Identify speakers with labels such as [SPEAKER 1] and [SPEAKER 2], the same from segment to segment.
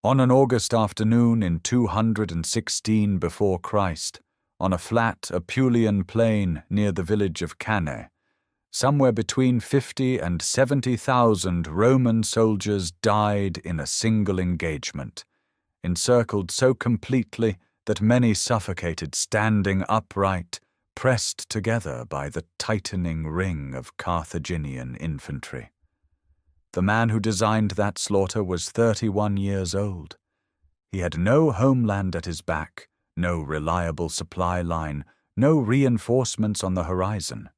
[SPEAKER 1] On an August afternoon in 216 before Christ, on a flat Apulian plain near the village of Cannae, somewhere between 50 and 70,000 Roman soldiers died in a single engagement, encircled so completely that many suffocated standing upright, pressed together by the tightening ring of Carthaginian infantry. The man who designed that slaughter was 31 years old. He had no homeland at his back, no reliable supply line, no reinforcements on the horizon.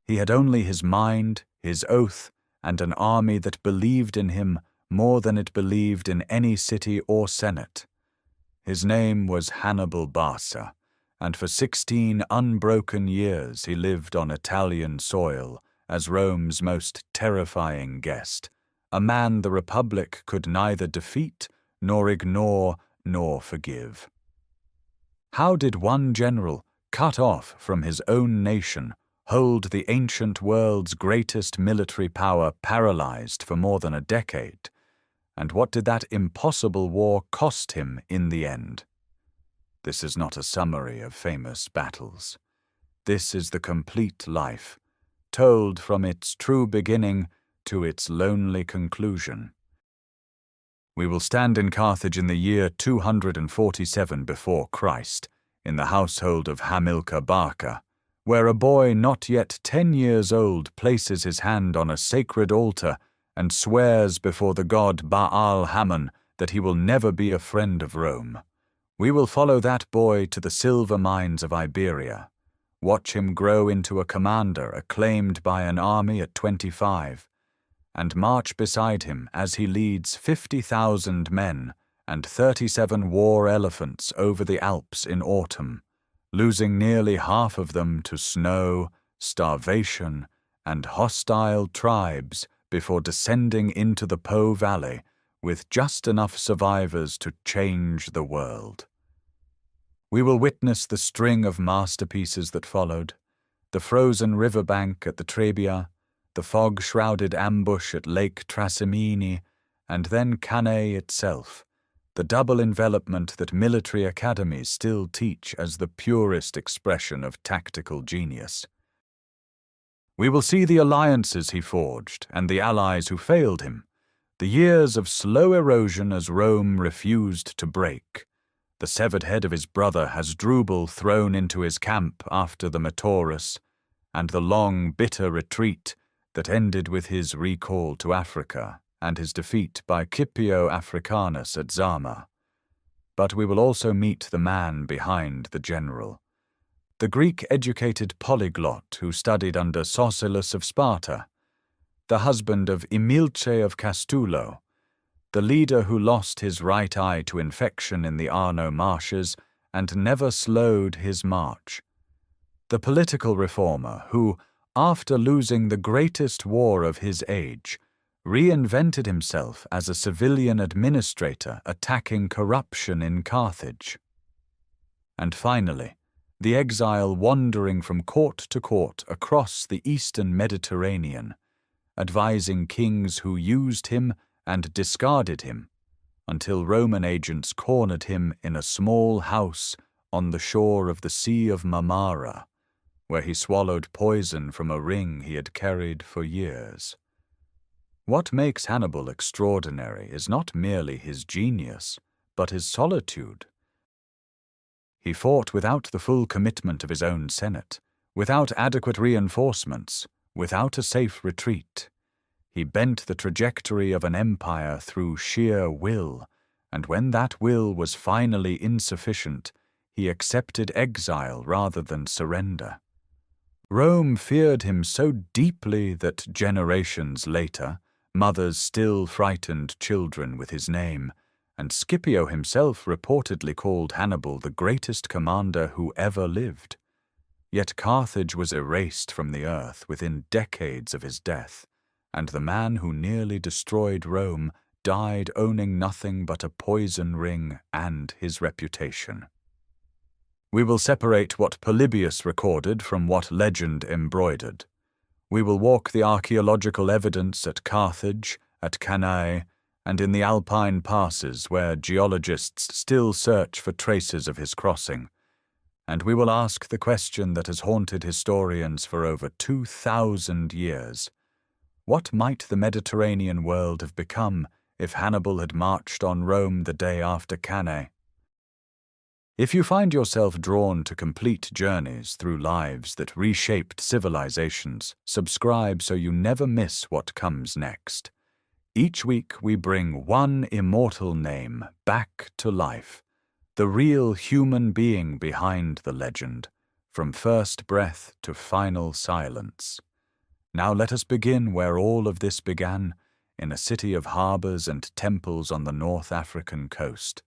[SPEAKER 1] He had only his mind, his oath, and an army that believed in him more than it believed in any city or senate. His name was Hannibal Barca, and for 16 unbroken years he lived on Italian soil as Rome's most terrifying guest, a man the Republic could neither defeat, nor ignore, nor forgive. How did one general, cut off from his own nation, hold the ancient world's greatest military power paralyzed for more than a decade? And what did that impossible war cost him in the end? This is not a summary of famous battles. This is the complete life, told from its true beginning to its lonely conclusion. We will stand in Carthage in the year 247 before Christ, in the household of Hannibal Barca, where a boy not yet 10 years old places his hand on a sacred altar and swears before the god Baal-Hamon that he will never be a friend of Rome. We will follow that boy to the silver mines of Iberia, watch him grow into a commander acclaimed by an army at 25, and march beside him as he leads 50,000 men and 37 war elephants over the Alps in autumn, losing nearly half of them to snow, starvation, and hostile tribes before descending into the Po Valley with just enough survivors to change the world. We will witness the string of masterpieces that followed, the frozen riverbank at the Trebia, the fog-shrouded ambush at Lake Trasimene, and then Cannae itself, the double envelopment that military academies still teach as the purest expression of tactical genius. We will see the alliances he forged and the allies who failed him, the years of slow erosion as Rome refused to break, the severed head of his brother Hasdrubal thrown into his camp after the Metaurus, and the long, bitter retreat that ended with his recall to Africa and his defeat by Scipio Africanus at Zama. But we will also meet the man behind the general, the Greek-educated polyglot who studied under Sosilas of Sparta, the husband of Emilce of Castulo, the leader who lost his right eye to infection in the Arno marshes and never slowed his march, the political reformer who, after losing the greatest war of his age, reinvented himself as a civilian administrator attacking corruption in Carthage. And finally, the exile wandering from court to court across the eastern Mediterranean, advising kings who used him and discarded him, until Roman agents cornered him in a small house on the shore of the Sea of Marmara, where he swallowed poison from a ring he had carried for years. What makes Hannibal extraordinary is not merely his genius, but his solitude. He fought without the full commitment of his own senate, without adequate reinforcements, without a safe retreat. He bent the trajectory of an empire through sheer will, and when that will was finally insufficient, he accepted exile rather than surrender. Rome feared him so deeply that generations later, mothers still frightened children with his name, and Scipio himself reportedly called Hannibal the greatest commander who ever lived. Yet Carthage was erased from the earth within decades of his death, and the man who nearly destroyed Rome died owning nothing but a poison ring and his reputation. We will separate what Polybius recorded from what legend embroidered. We will walk the archaeological evidence at Carthage, at Cannae, and in the Alpine passes where geologists still search for traces of his crossing. And we will ask the question that has haunted historians for over 2,000 years. What might the Mediterranean world have become if Hannibal had marched on Rome the day after Cannae? If you find yourself drawn to complete journeys through lives that reshaped civilizations, subscribe so you never miss what comes next. Each week we bring one immortal name back to life, the real human being behind the legend, from first breath to final silence. Now let us begin where all of this began, in a city of harbors and temples on the North African coast,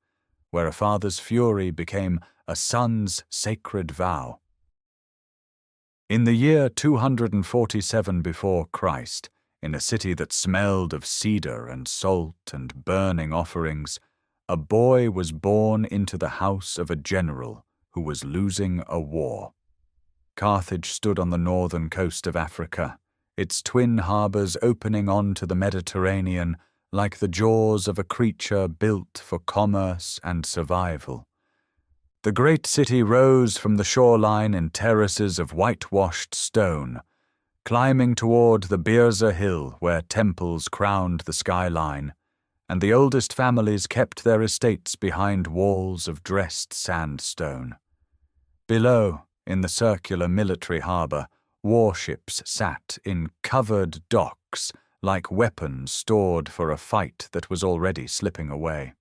[SPEAKER 1] where a father's fury became a son's sacred vow. In the year 247 before Christ, in a city that smelled of cedar and salt and burning offerings, a boy was born into the house of a general who was losing a war. Carthage stood on the northern coast of Africa, its twin harbors opening onto the Mediterranean like the jaws of a creature built for commerce and survival. The great city rose from the shoreline in terraces of whitewashed stone, climbing toward the Birza Hill where temples crowned the skyline, and the oldest families kept their estates behind walls of dressed sandstone. Below, in the circular military harbor, warships sat in covered docks like weapons stored for a fight that was already slipping away.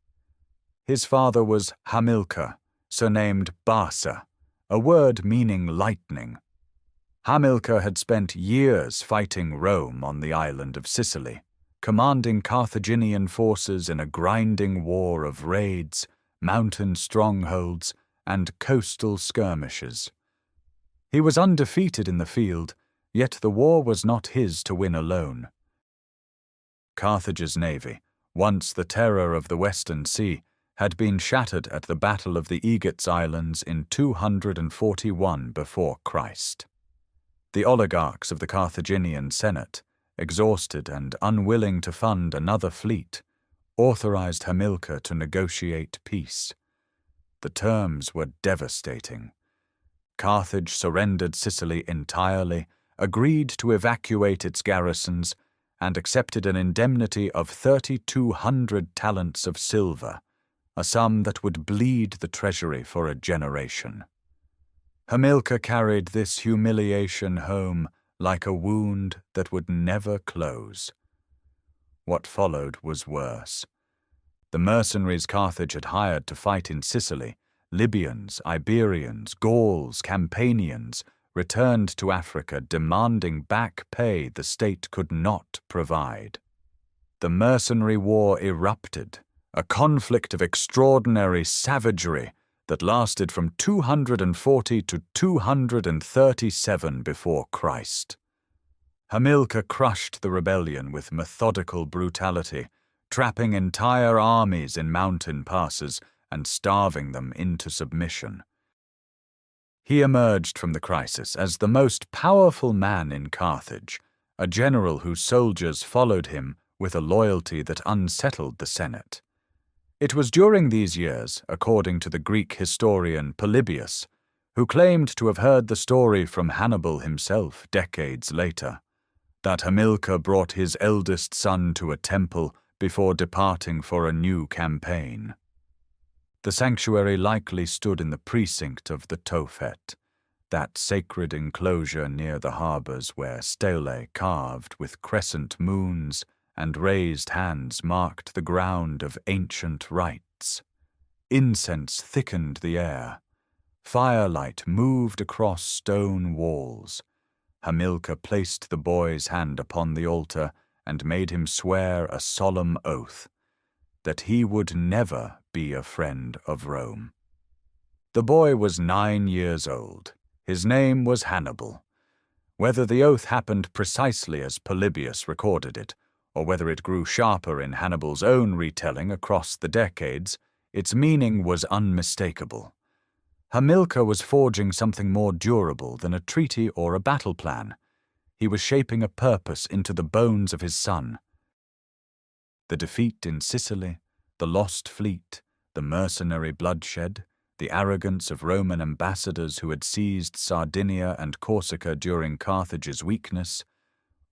[SPEAKER 1] His father was Hamilcar, surnamed Barca, a word meaning lightning. Hamilcar had spent years fighting Rome on the island of Sicily, commanding Carthaginian forces in a grinding war of raids, mountain strongholds, and coastal skirmishes. He was undefeated in the field, yet the war was not his to win alone. Carthage's navy, once the terror of the Western Sea, had been shattered at the Battle of the Aegates Islands in 241 before Christ. The oligarchs of the Carthaginian Senate, exhausted and unwilling to fund another fleet, authorized Hamilcar to negotiate peace. The terms were devastating. Carthage surrendered Sicily entirely, agreed to evacuate its garrisons, and accepted an indemnity of 3,200 talents of silver, a sum that would bleed the treasury for a generation. Hamilcar carried this humiliation home like a wound that would never close. What followed was worse. The mercenaries Carthage had hired to fight in Sicily, Libyans, Iberians, Gauls, Campanians, returned to Africa demanding back pay the state could not provide. The mercenary war erupted, a conflict of extraordinary savagery that lasted from 240 to 237 before Christ. Hamilcar crushed the rebellion with methodical brutality, trapping entire armies in mountain passes and starving them into submission. He emerged from the crisis as the most powerful man in Carthage, a general whose soldiers followed him with a loyalty that unsettled the Senate. It was during these years, according to the Greek historian Polybius, who claimed to have heard the story from Hannibal himself decades later, that Hamilcar brought his eldest son to a temple before departing for a new campaign. The sanctuary likely stood in the precinct of the Tophet, that sacred enclosure near the harbors where stelae carved with crescent moons and raised hands marked the ground of ancient rites. Incense thickened the air. Firelight moved across stone walls. Hamilcar placed the boy's hand upon the altar and made him swear a solemn oath that he would never be a friend of Rome. The boy was 9 years old. His name was Hannibal. Whether the oath happened precisely as Polybius recorded it, or whether it grew sharper in Hannibal's own retelling across the decades, its meaning was unmistakable. Hamilcar was forging something more durable than a treaty or a battle plan. He was shaping a purpose into the bones of his son. The defeat in Sicily, the lost fleet, the mercenary bloodshed, the arrogance of Roman ambassadors who had seized Sardinia and Corsica during Carthage's weakness,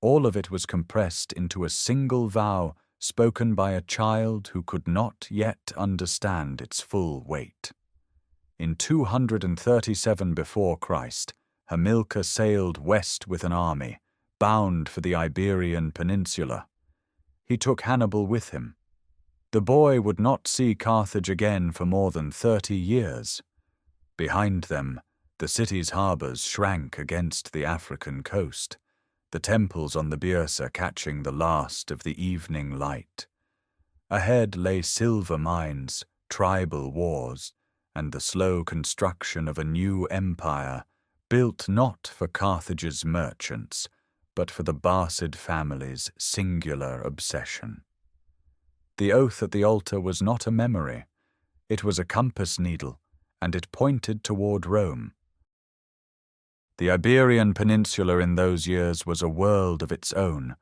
[SPEAKER 1] all of it was compressed into a single vow spoken by a child who could not yet understand its full weight. In 237 before Christ, Hamilcar sailed west with an army, bound for the Iberian Peninsula. He took Hannibal with him. The boy would not see Carthage again for more than 30 years. Behind them, the city's harbours shrank against the African coast, the temples on the Byrsa catching the last of the evening light. Ahead lay silver mines, tribal wars, and the slow construction of a new empire, built not for Carthage's merchants, but for the Barcid family's singular obsession. The oath at the altar was not a memory. It was a compass needle, and it pointed toward Rome. The Iberian Peninsula in those years was a world of its own,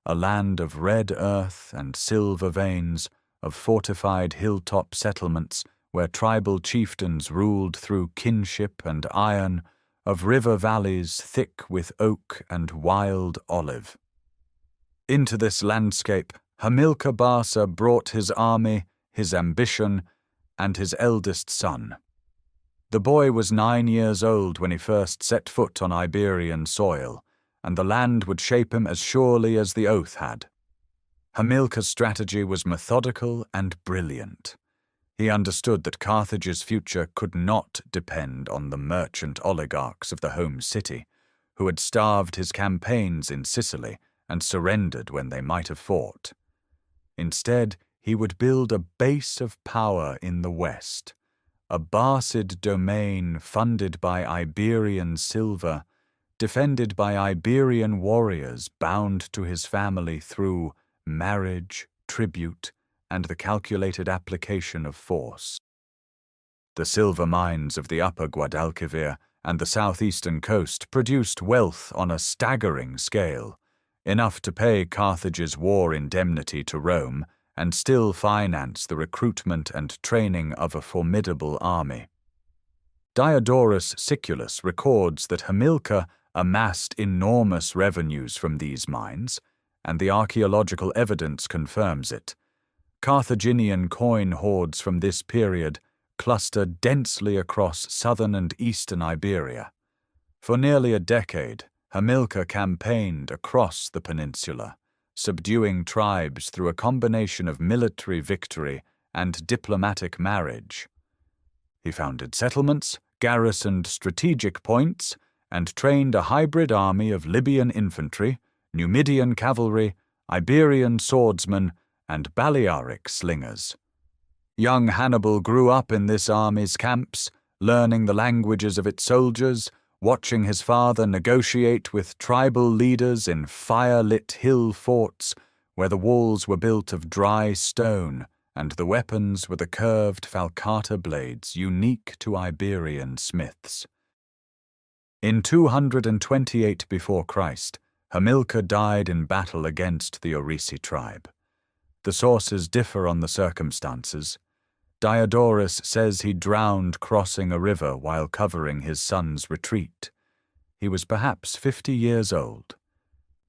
[SPEAKER 1] a land of red earth and silver veins, of fortified hilltop settlements where tribal chieftains ruled through kinship and iron, of river valleys thick with oak and wild olive. Into this landscape, Hamilcar Barca brought his army, his ambition, and his eldest son. The boy was 9 years old when he first set foot on Iberian soil, and the land would shape him as surely as the oath had. Hamilcar's strategy was methodical and brilliant. He understood that Carthage's future could not depend on the merchant oligarchs of the home city, who had starved his campaigns in Sicily and surrendered when they might have fought. Instead, he would build a base of power in the west, a Barcid domain funded by Iberian silver, defended by Iberian warriors bound to his family through marriage, tribute, and the calculated application of force. The silver mines of the upper Guadalquivir and the southeastern coast produced wealth on a staggering scale, enough to pay Carthage's war indemnity to Rome and still finance the recruitment and training of a formidable army. Diodorus Siculus records that Hamilcar amassed enormous revenues from these mines, and the archaeological evidence confirms it. Carthaginian coin hoards from this period cluster densely across southern and eastern Iberia. For nearly a decade, Hamilcar campaigned across the peninsula, subduing tribes through a combination of military victory and diplomatic marriage. He founded settlements, garrisoned strategic points, and trained a hybrid army of Libyan infantry, Numidian cavalry, Iberian swordsmen, and Balearic slingers. Young Hannibal grew up in this army's camps, learning the languages of its soldiers, watching his father negotiate with tribal leaders in fire-lit hill forts where the walls were built of dry stone and the weapons were the curved falcata blades unique to Iberian smiths. In 228 before Christ, Hamilcar died in battle against the Orisi tribe. The sources differ on the circumstances. Diodorus says he drowned crossing a river while covering his son's retreat. He was perhaps 50 years old.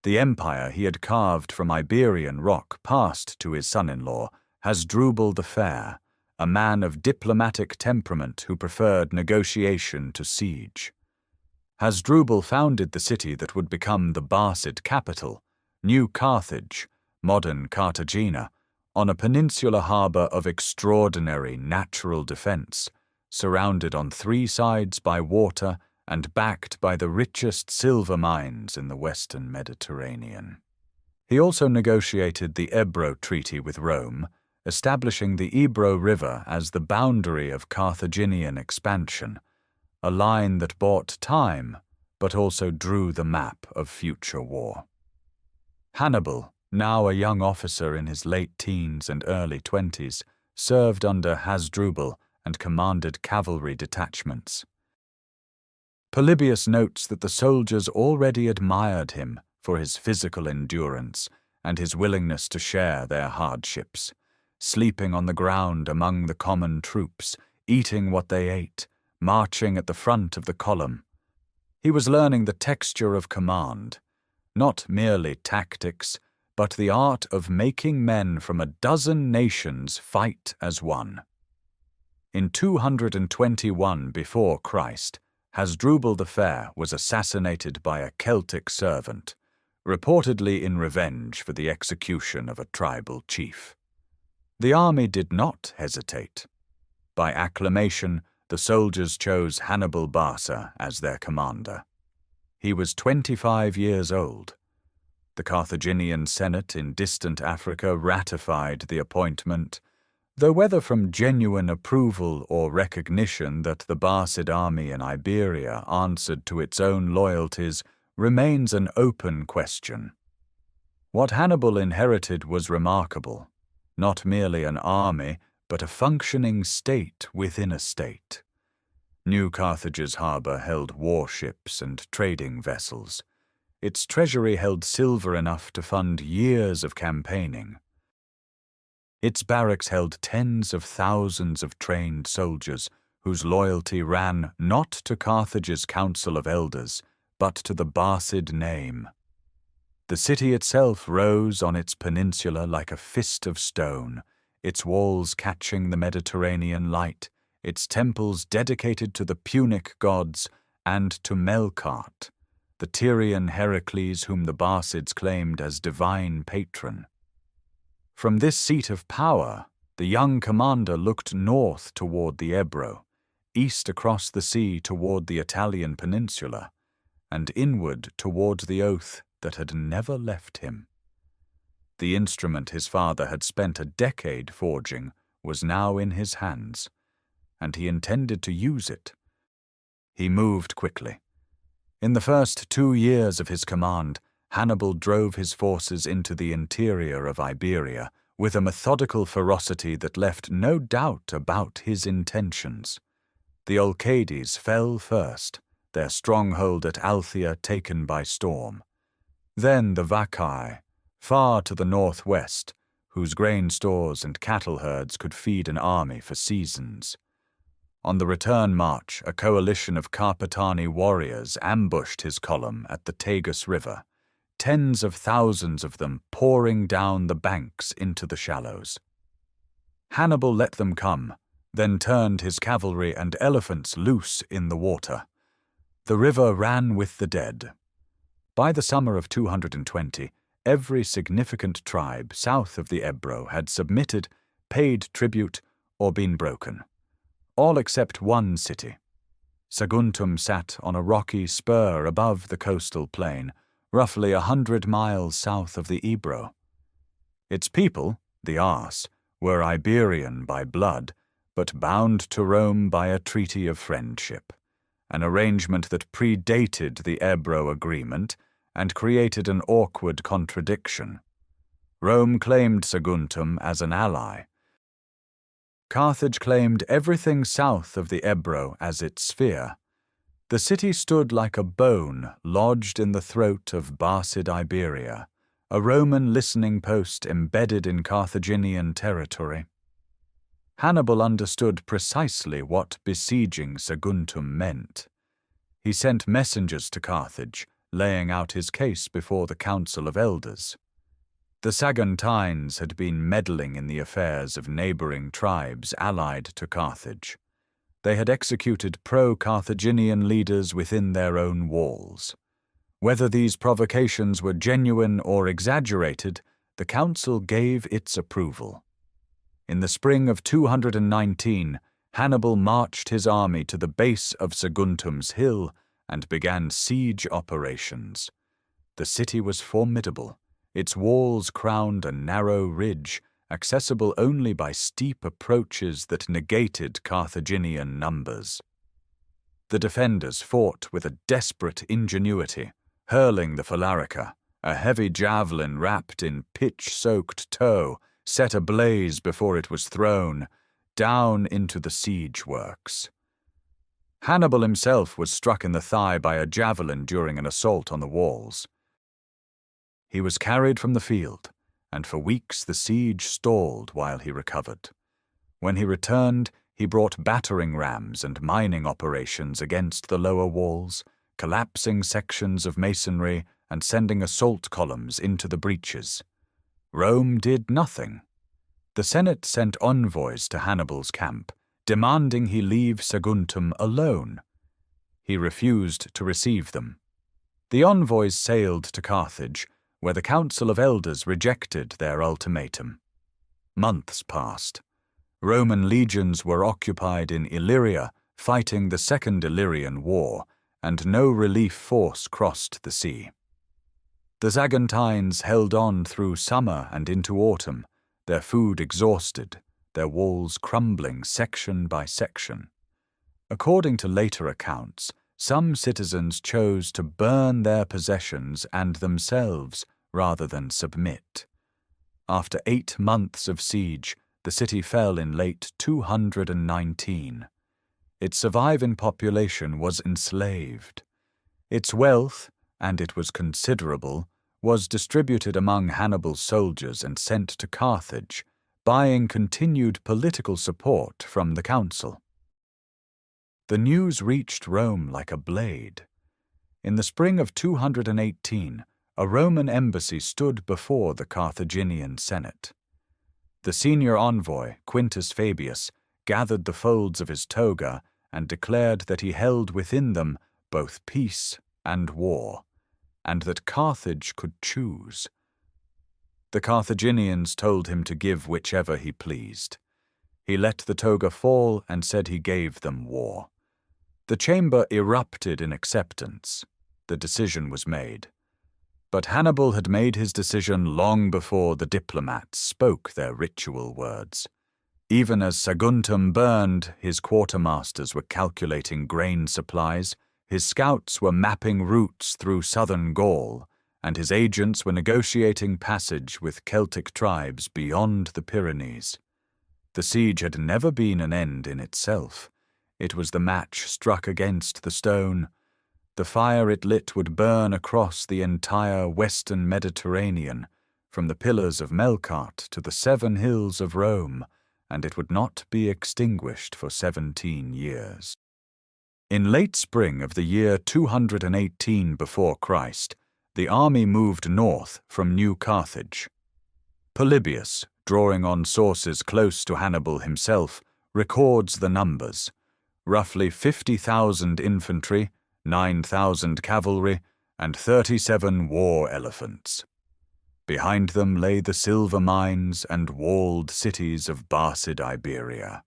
[SPEAKER 1] The empire he had carved from Iberian rock passed to his son-in-law, Hasdrubal the Fair, a man of diplomatic temperament who preferred negotiation to siege. Hasdrubal founded the city that would become the Barcid capital, New Carthage, modern Cartagena, on a peninsular harbour of extraordinary natural defence, surrounded on 3 sides by water and backed by the richest silver mines in the western Mediterranean. He also negotiated the Ebro Treaty with Rome, establishing the Ebro River as the boundary of Carthaginian expansion, a line that bought time but also drew the map of future war. Hannibal, now a young officer in his late teens and early 20s, served under Hasdrubal and commanded cavalry detachments. Polybius notes that the soldiers already admired him for his physical endurance and his willingness to share their hardships, sleeping on the ground among the common troops, eating what they ate, marching at the front of the column. He was learning the texture of command, not merely tactics, but the art of making men from a dozen nations fight as one. In 221 before Christ, Hasdrubal the Fair was assassinated by a Celtic servant, reportedly in revenge for the execution of a tribal chief. The army did not hesitate. By acclamation, the soldiers chose Hannibal Barca as their commander. He was 25 years old. The Carthaginian Senate in distant Africa ratified the appointment, though whether from genuine approval or recognition that the Barcid army in Iberia answered to its own loyalties remains an open question. What Hannibal inherited was remarkable, not merely an army, but a functioning state within a state. New Carthage's harbour held warships and trading vessels. Its treasury held silver enough to fund years of campaigning. Its barracks held tens of thousands of trained soldiers whose loyalty ran not to Carthage's council of elders, but to the Barcid name. The city itself rose on its peninsula like a fist of stone, its walls catching the Mediterranean light, its temples dedicated to the Punic gods and to Melkart, the Tyrian Heracles whom the Barcids claimed as divine patron. From this seat of power, the young commander looked north toward the Ebro, east across the sea toward the Italian peninsula, and inward toward the oath that had never left him. The instrument his father had spent a decade forging was now in his hands, and he intended to use it. He moved quickly. In the first 2 years of his command, Hannibal drove his forces into the interior of Iberia with a methodical ferocity that left no doubt about his intentions. The academies fell first, their stronghold at Althea taken by storm. Then the Vacae, far to the northwest, whose grain stores and cattle herds could feed an army for seasons. On the return march, a coalition of Carpetani warriors ambushed his column at the Tagus River, tens of thousands of them pouring down the banks into the shallows. Hannibal let them come, then turned his cavalry and elephants loose in the water. The river ran with the dead. By the summer of 220, every significant tribe south of the Ebro had submitted, paid tribute, or been broken. All except one city. Saguntum sat on a rocky spur above the coastal plain, roughly 100 miles south of the Ebro. Its people, the Ars, were Iberian by blood, but bound to Rome by a treaty of friendship, an arrangement that predated the Ebro Agreement and created an awkward contradiction. Rome claimed Saguntum as an ally. Carthage claimed everything south of the Ebro as its sphere. The city stood like a bone lodged in the throat of Barcid Iberia, a Roman listening post embedded in Carthaginian territory. Hannibal understood precisely what besieging Saguntum meant. He sent messengers to Carthage, laying out his case before the Council of Elders. The Saguntines had been meddling in the affairs of neighboring tribes allied to Carthage. They had executed pro-Carthaginian leaders within their own walls. Whether these provocations were genuine or exaggerated, the council gave its approval. In the spring of 219, Hannibal marched his army to the base of Saguntum's hill and began siege operations. The city was formidable. Its walls crowned a narrow ridge, accessible only by steep approaches that negated Carthaginian numbers. The defenders fought with a desperate ingenuity, hurling the phalarica, a heavy javelin wrapped in pitch-soaked tow, set ablaze before it was thrown, down into the siege works. Hannibal himself was struck in the thigh by a javelin during an assault on the walls. He was carried from the field, and for weeks the siege stalled while he recovered. When he returned, he brought battering rams and mining operations against the lower walls, collapsing sections of masonry and sending assault columns into the breaches. Rome did nothing. The Senate sent envoys to Hannibal's camp, demanding he leave Saguntum alone. He refused to receive them. The envoys sailed to Carthage, where the Council of Elders rejected their ultimatum. Months passed. Roman legions were occupied in Illyria, fighting the Second Illyrian War, and no relief force crossed the sea. The Saguntines held on through summer and into autumn, their food exhausted, their walls crumbling section by section. According to later accounts, some citizens chose to burn their possessions and themselves rather than submit. After 8 months of siege, the city fell in late 219. Its surviving population was enslaved. Its wealth, and it was considerable, was distributed among Hannibal's soldiers and sent to Carthage, buying continued political support from the council. The news reached Rome like a blade. In the spring of 218, a Roman embassy stood before the Carthaginian Senate. The senior envoy, Quintus Fabius, gathered the folds of his toga and declared that he held within them both peace and war, and that Carthage could choose. The Carthaginians told him to give whichever he pleased. He let the toga fall and said he gave them war. The chamber erupted in acceptance. The decision was made. But Hannibal had made his decision long before the diplomats spoke their ritual words. Even as Saguntum burned, his quartermasters were calculating grain supplies, his scouts were mapping routes through southern Gaul, and his agents were negotiating passage with Celtic tribes beyond the Pyrenees. The siege had never been an end in itself. It was the match struck against the stone. The fire it lit would burn across the entire western Mediterranean, from the pillars of Melkart to the 7 hills of Rome, and it would not be extinguished for 17 years. In late spring of the year 218 before Christ, the army moved north from New Carthage. Polybius, drawing on sources close to Hannibal himself, records the numbers: roughly 50,000 infantry, 9,000 cavalry, and 37 war elephants. Behind them lay the silver mines and walled cities of Barcid Iberia.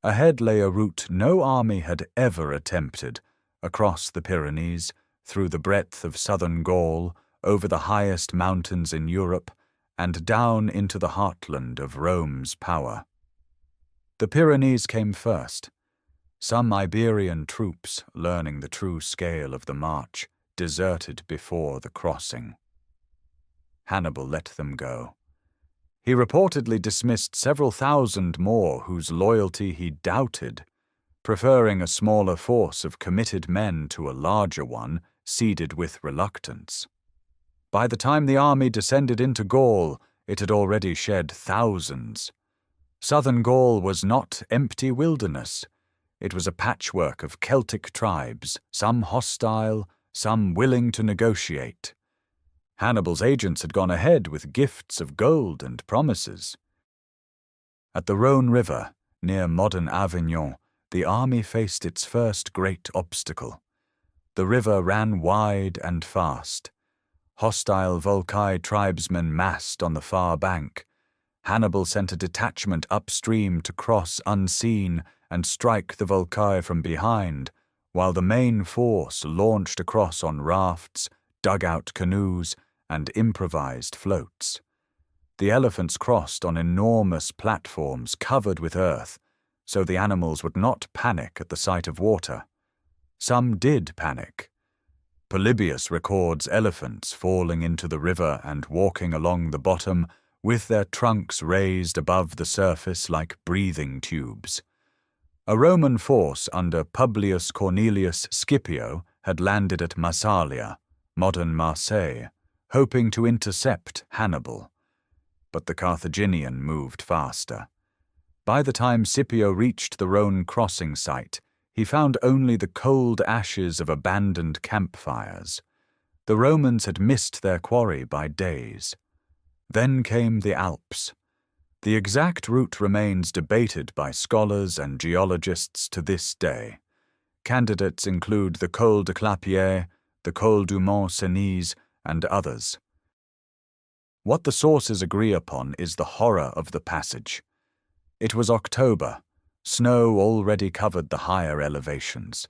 [SPEAKER 1] Ahead lay a route no army had ever attempted, across the Pyrenees, through the breadth of southern Gaul, over the highest mountains in Europe, and down into the heartland of Rome's power. The Pyrenees came first. Some Iberian troops, learning the true scale of the march, deserted before the crossing. Hannibal let them go. He reportedly dismissed several thousand more whose loyalty he doubted, preferring a smaller force of committed men to a larger one seeded with reluctance. By the time the army descended into Gaul, it had already shed thousands. Southern Gaul was not empty wilderness. It was a patchwork of Celtic tribes, some hostile, some willing to negotiate. Hannibal's agents had gone ahead with gifts of gold and promises. At the Rhône River, near modern Avignon, the army faced its first great obstacle. The river ran wide and fast. Hostile Volcae tribesmen massed on the far bank. Hannibal sent a detachment upstream to cross unseen and strike the Volcae from behind, while the main force launched across on rafts, dugout canoes, and improvised floats. The elephants crossed on enormous platforms covered with earth, so the animals would not panic at the sight of water. Some did panic. Polybius records elephants falling into the river and walking along the bottom with their trunks raised above the surface like breathing tubes. A Roman force under Publius Cornelius Scipio had landed at Massalia, modern Marseille, hoping to intercept Hannibal. But the Carthaginian moved faster. By the time Scipio reached the Rhone crossing site, he found only the cold ashes of abandoned campfires. The Romans had missed their quarry by days. Then came the Alps. The exact route remains debated by scholars and geologists to this day. Candidates include the Col de Clapier, the Col du Mont Cenis, and others. What the sources agree upon is the horror of the passage. It was October. Snow already covered the higher elevations.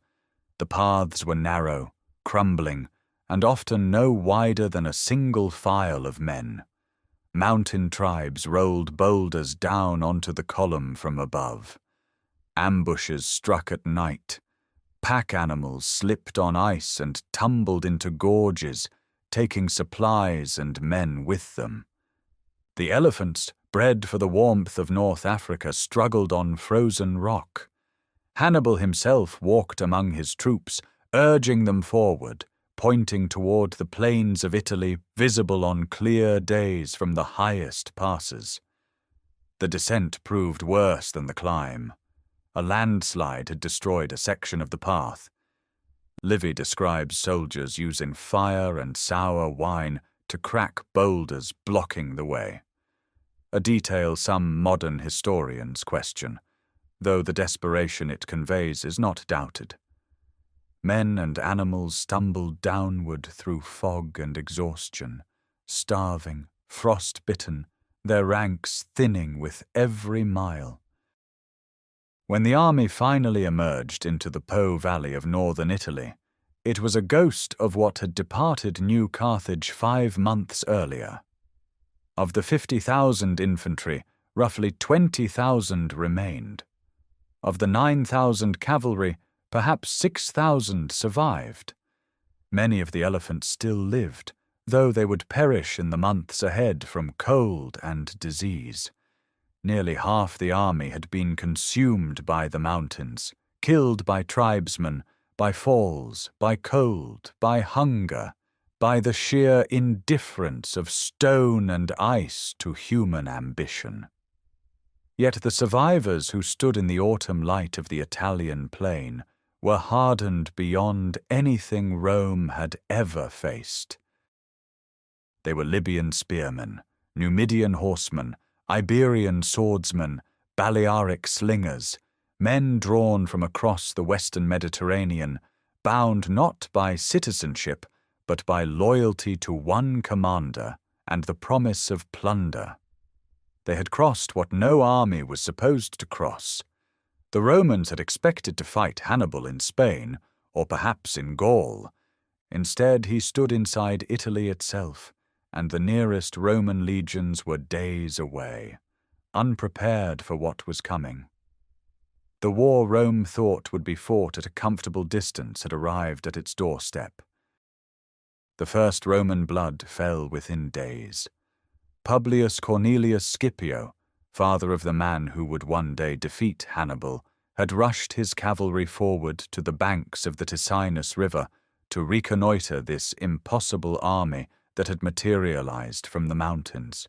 [SPEAKER 1] The paths were narrow, crumbling, and often no wider than a single file of men. Mountain tribes rolled boulders down onto the column from above. Ambushes struck at night. Pack animals slipped on ice and tumbled into gorges, taking supplies and men with them. The elephants, bred for the warmth of North Africa, struggled on frozen rock. Hannibal himself walked among his troops, urging them forward, pointing toward the plains of Italy visible on clear days from the highest passes. The descent proved worse than the climb. A landslide had destroyed a section of the path. Livy describes soldiers using fire and sour wine to crack boulders blocking the way. A detail some modern historians question, though the desperation it conveys is not doubted. Men and animals stumbled downward through fog and exhaustion, starving, frost-bitten, their ranks thinning with every mile. When the army finally emerged into the Po Valley of northern Italy, it was a ghost of what had departed New Carthage 5 months earlier. Of the 50,000 infantry, roughly 20,000 remained. Of the 9,000 cavalry, perhaps 6,000 survived. Many of the elephants still lived, though they would perish in the months ahead from cold and disease. Nearly half the army had been consumed by the mountains, killed by tribesmen, by falls, by cold, by hunger, by the sheer indifference of stone and ice to human ambition. Yet the survivors who stood in the autumn light of the Italian plain were hardened beyond anything Rome had ever faced. They were Libyan spearmen, Numidian horsemen, Iberian swordsmen, Balearic slingers, men drawn from across the western Mediterranean, bound not by citizenship, but by loyalty to one commander and the promise of plunder. They had crossed what no army was supposed to cross. The Romans had expected to fight Hannibal in Spain, or perhaps in Gaul. Instead, he stood inside Italy itself, and the nearest Roman legions were days away, unprepared for what was coming. The war Rome thought would be fought at a comfortable distance had arrived at its doorstep. The first Roman blood fell within days. Publius Cornelius Scipio, father of the man who would one day defeat Hannibal, had rushed his cavalry forward to the banks of the Ticinus River to reconnoiter this impossible army that had materialized from the mountains.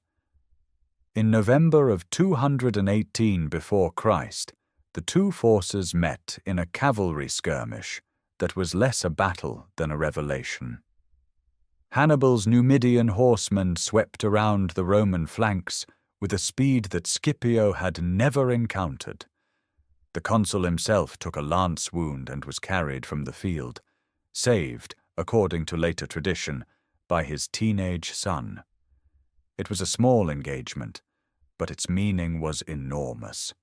[SPEAKER 1] In November of 218 before Christ, the two forces met in a cavalry skirmish that was less a battle than a revelation. Hannibal's Numidian horsemen swept around the Roman flanks with a speed that Scipio had never encountered. The consul himself took a lance wound and was carried from the field, saved, according to later tradition, by his teenage son. It was a small engagement, but its meaning was enormous.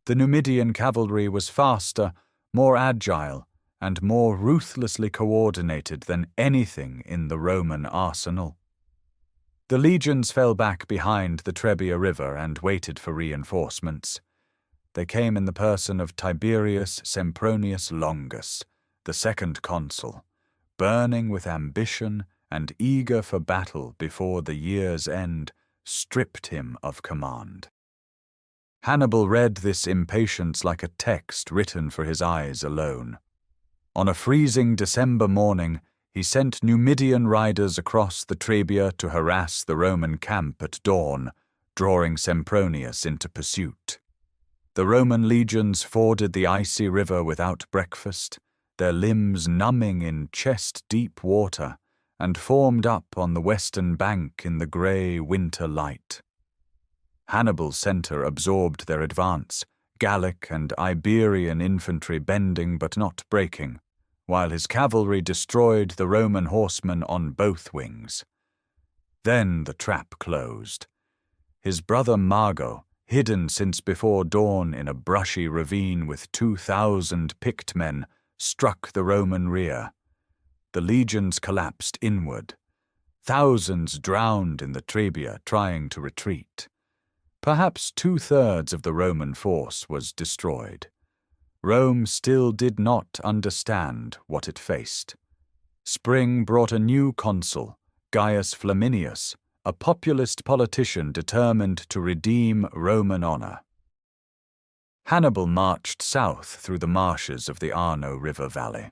[SPEAKER 1] The Numidian cavalry was faster, more agile, and more ruthlessly coordinated than anything in the Roman arsenal. The legions fell back behind the Trebia River and waited for reinforcements. They came in the person of Tiberius Sempronius Longus, the second consul, burning with ambition and eager for battle before the year's end stripped him of command. Hannibal read this impatience like a text written for his eyes alone. On a freezing December morning, he sent Numidian riders across the Trebia to harass the Roman camp at dawn, drawing Sempronius into pursuit. The Roman legions forded the icy river without breakfast, their limbs numbing in chest-deep water, and formed up on the western bank in the grey winter light. Hannibal's centre absorbed their advance, Gallic and Iberian infantry bending but not breaking, while his cavalry destroyed the Roman horsemen on both wings. Then the trap closed. His brother Mago, hidden since before dawn in a brushy ravine with 2,000 picked men, struck the Roman rear. The legions collapsed inward. Thousands drowned in the Trebia trying to retreat. Perhaps 2/3 of the Roman force was destroyed. Rome still did not understand what it faced. Spring brought a new consul, Gaius Flaminius, a populist politician determined to redeem Roman honor. Hannibal marched south through the marshes of the Arno River Valley.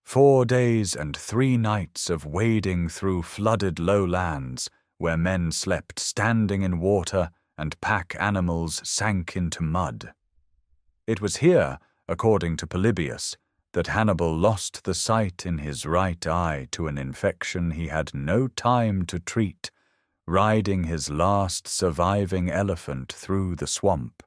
[SPEAKER 1] 4 days and 3 nights of wading through flooded lowlands where men slept standing in water and pack animals sank into mud. It was here, according to Polybius, that Hannibal lost the sight in his right eye to an infection he had no time to treat, riding his last surviving elephant through the swamp.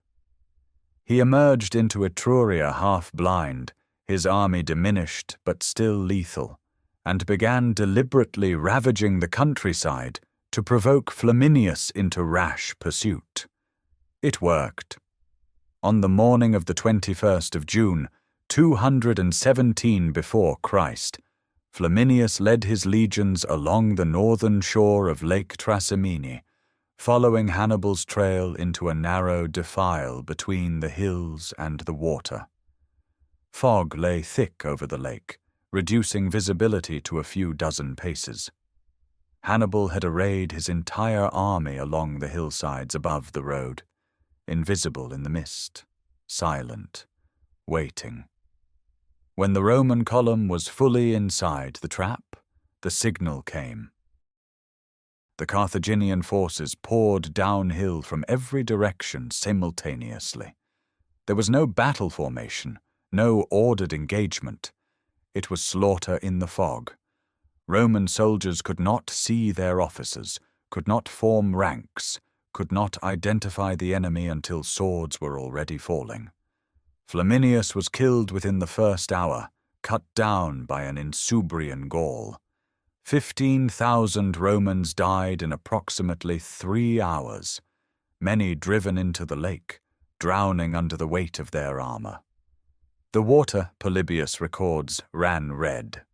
[SPEAKER 1] He emerged into Etruria half-blind, his army diminished but still lethal, and began deliberately ravaging the countryside to provoke Flaminius into rash pursuit. It worked. On the morning of the 21st of June, 217 before Christ, Flaminius led his legions along the northern shore of Lake Trasimene, following Hannibal's trail into a narrow defile between the hills and the water. Fog lay thick over the lake, reducing visibility to a few dozen paces. Hannibal had arrayed his entire army along the hillsides above the road, invisible in the mist, silent, waiting. When the Roman column was fully inside the trap, the signal came. The Carthaginian forces poured downhill from every direction simultaneously. There was no battle formation, no ordered engagement. It was slaughter in the fog. Roman soldiers could not see their officers, could not form ranks, could not identify the enemy until swords were already falling. Flaminius was killed within the first hour, cut down by an Insubrian Gaul. 15,000 Romans died in approximately 3 hours, many driven into the lake, drowning under the weight of their armor. The water, Polybius records, ran red.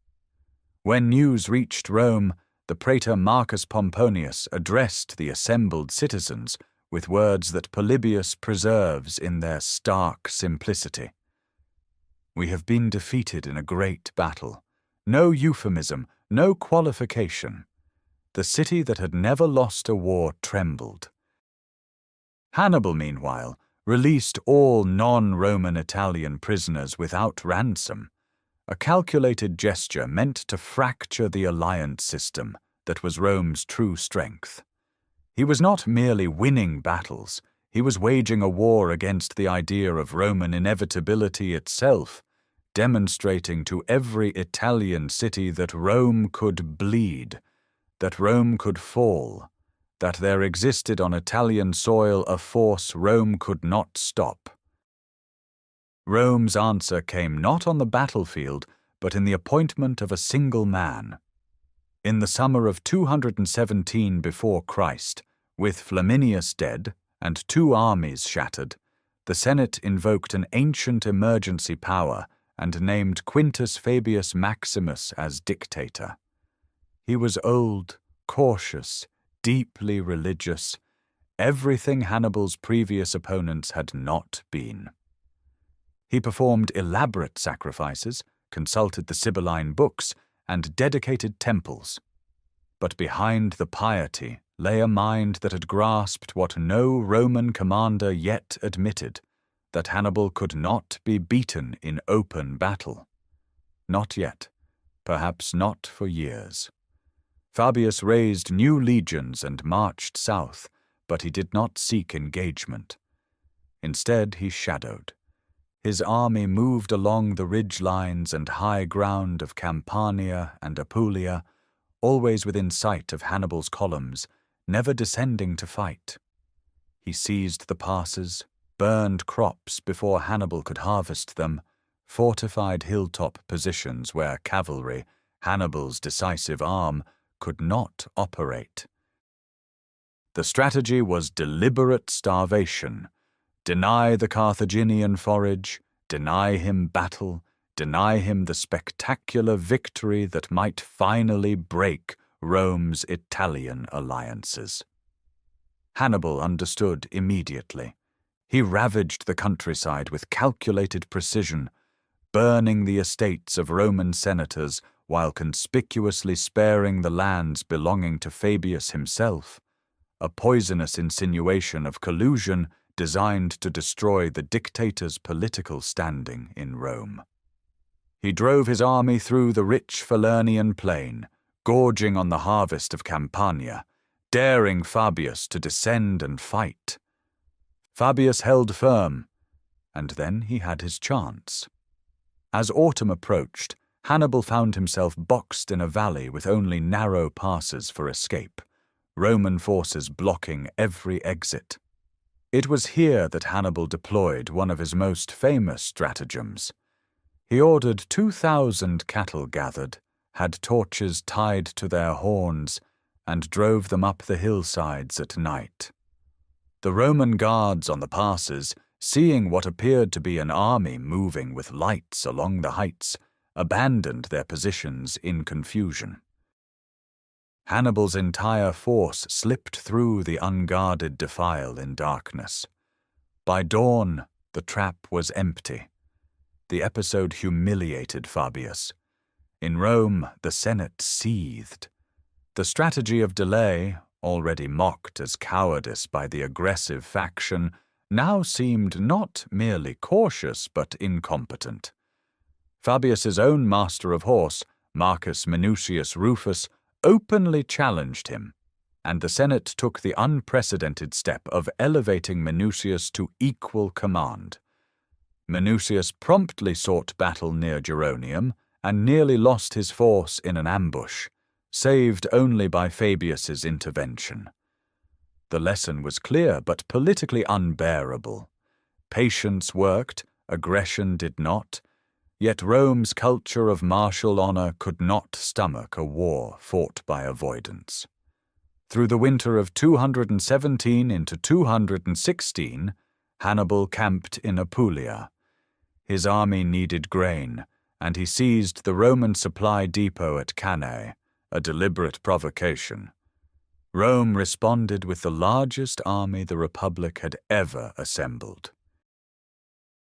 [SPEAKER 1] When news reached Rome, the praetor Marcus Pomponius addressed the assembled citizens with words that Polybius preserves in their stark simplicity. "We have been defeated in a great battle. No euphemism, no qualification. The city that had never lost a war trembled." Hannibal, meanwhile, released all non-Roman Italian prisoners without ransom, a calculated gesture meant to fracture the alliance system that was Rome's true strength. He was not merely winning battles, he was waging a war against the idea of Roman inevitability itself, demonstrating to every Italian city that Rome could bleed, that Rome could fall, that there existed on Italian soil a force Rome could not stop. Rome's answer came not on the battlefield, but in the appointment of a single man. In the summer of 217 before Christ, with Flaminius dead and 2 armies shattered, the Senate invoked an ancient emergency power and named Quintus Fabius Maximus as dictator. He was old, cautious, deeply religious, everything Hannibal's previous opponents had not been. He performed elaborate sacrifices, consulted the Sibylline books, and dedicated temples. But behind the piety lay a mind that had grasped what no Roman commander yet admitted, that Hannibal could not be beaten in open battle. Not yet. perhaps not for years. Fabius raised new legions and marched south, but he did not seek engagement. Instead, he shadowed. His army moved along the ridge lines and high ground of Campania and Apulia, always within sight of Hannibal's columns, never descending to fight. He seized the passes, burned crops before Hannibal could harvest them, fortified hilltop positions where cavalry, Hannibal's decisive arm, could not operate. The strategy was deliberate starvation. Deny the Carthaginian forage, deny him battle, deny him the spectacular victory that might finally break Rome's Italian alliances. Hannibal understood immediately. He ravaged the countryside with calculated precision, burning the estates of Roman senators while conspicuously sparing the lands belonging to Fabius himself, a poisonous insinuation of collusion designed to destroy the dictator's political standing in Rome. He drove his army through the rich Falernian plain, gorging on the harvest of Campania, daring Fabius to descend and fight. Fabius held firm, and then he had his chance. As autumn approached, Hannibal found himself boxed in a valley with only narrow passes for escape, Roman forces blocking every exit. It was here that Hannibal deployed one of his most famous stratagems. He ordered 2,000 cattle gathered, had torches tied to their horns, and drove them up the hillsides at night. The Roman guards on the passes, seeing what appeared to be an army moving with lights along the heights, abandoned their positions in confusion. Hannibal's entire force slipped through the unguarded defile in darkness. By dawn, the trap was empty. The episode humiliated Fabius. In Rome, the Senate seethed. The strategy of delay, already mocked as cowardice by the aggressive faction, now seemed not merely cautious but incompetent. Fabius's own master of horse, Marcus Minucius Rufus, openly challenged him, and the Senate took the unprecedented step of elevating Minucius to equal command. Minucius promptly sought battle near Geronium and nearly lost his force in an ambush, saved only by Fabius's intervention. The lesson was clear but politically unbearable. Patience worked, aggression did not, yet Rome's culture of martial honor could not stomach a war fought by avoidance. Through the winter of 217 into 216, Hannibal camped in Apulia. His army needed grain, and he seized the Roman supply depot at Cannae, a deliberate provocation. Rome responded with the largest army the Republic had ever assembled.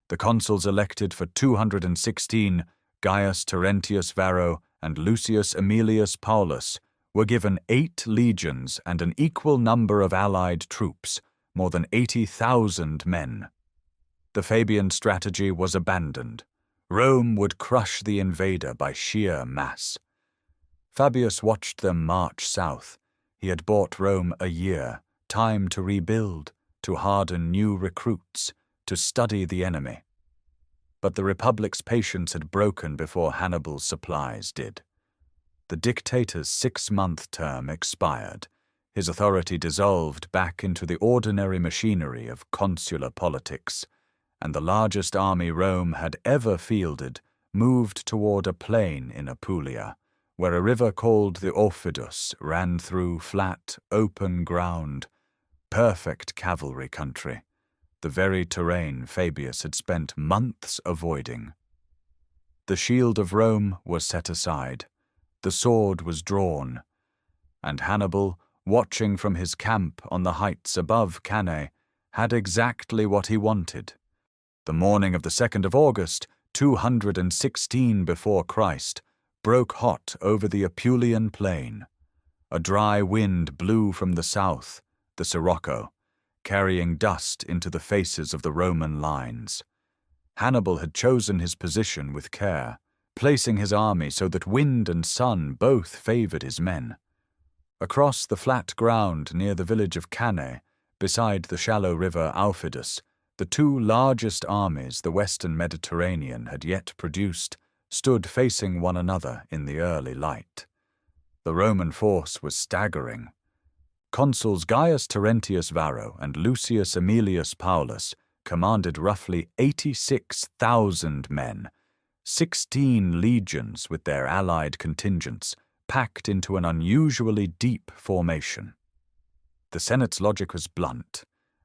[SPEAKER 1] The consuls elected for 216, Gaius Terentius Varro and Lucius Aemilius Paulus, were given 8 legions and an equal number of allied troops, more than 80,000 men. The Fabian strategy was abandoned. Rome would crush the invader by sheer mass. Fabius watched them march south. He had bought Rome a year, time to rebuild, to harden new recruits, to study the enemy. But the Republic's patience had broken before Hannibal's supplies did. The dictator's 6-month term expired, his authority dissolved back into the ordinary machinery of consular politics, and the largest army Rome had ever fielded moved toward a plain in Apulia, where a river called the Aufidus ran through flat, open ground, perfect cavalry country, the very terrain Fabius had spent months avoiding. The shield of Rome was set aside, the sword was drawn, and Hannibal, watching from his camp on the heights above Cannae, had exactly what he wanted. The morning of the 2nd of August, 216 before Christ, broke hot over the Apulian plain. A dry wind blew from the south, the Sirocco, carrying dust into the faces of the Roman lines. Hannibal had chosen his position with care, placing his army so that wind and sun both favored his men. Across the flat ground near the village of Cannae, beside the shallow river Aufidus, the two largest armies the western Mediterranean had yet produced stood facing one another in the early light. The Roman force was staggering. Consuls Gaius Terentius Varro and Lucius Aemilius Paulus commanded roughly 86,000 men, 16 legions with their allied contingents, packed into an unusually deep formation. The Senate's logic was blunt.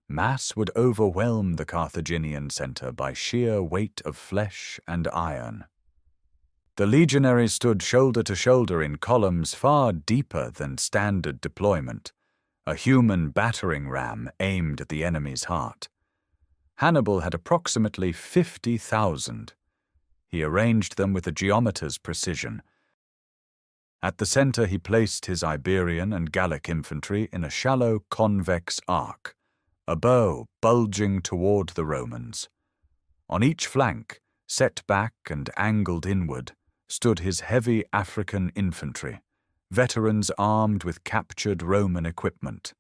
[SPEAKER 1] Mass would overwhelm the Carthaginian center by sheer weight of flesh and iron. The legionaries stood shoulder to shoulder in columns far deeper than standard deployment, a human battering ram aimed at the enemy's heart. Hannibal had approximately 50,000. He arranged them with a geometer's precision. At the center he placed his Iberian and Gallic infantry in a shallow convex arc, a bow bulging toward the Romans. On each flank, set back and angled inward, stood his heavy African infantry, veterans armed with captured Roman equipment.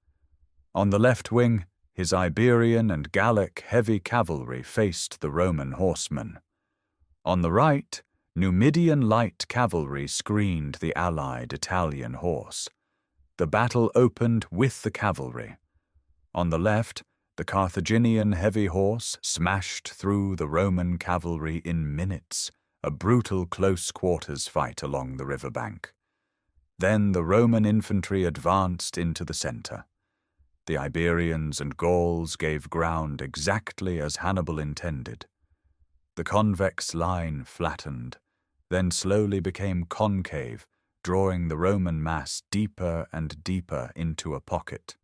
[SPEAKER 1] On the left wing, his Iberian and Gallic heavy cavalry faced the Roman horsemen. On the right, Numidian light cavalry screened the allied Italian horse. The battle opened with the cavalry. On the left, the Carthaginian heavy horse smashed through the Roman cavalry in minutes, a brutal close-quarters fight along the riverbank. Then the Roman infantry advanced into the center. The Iberians and Gauls gave ground exactly as Hannibal intended. The convex line flattened, then slowly became concave, drawing the Roman mass deeper and deeper into a pocket.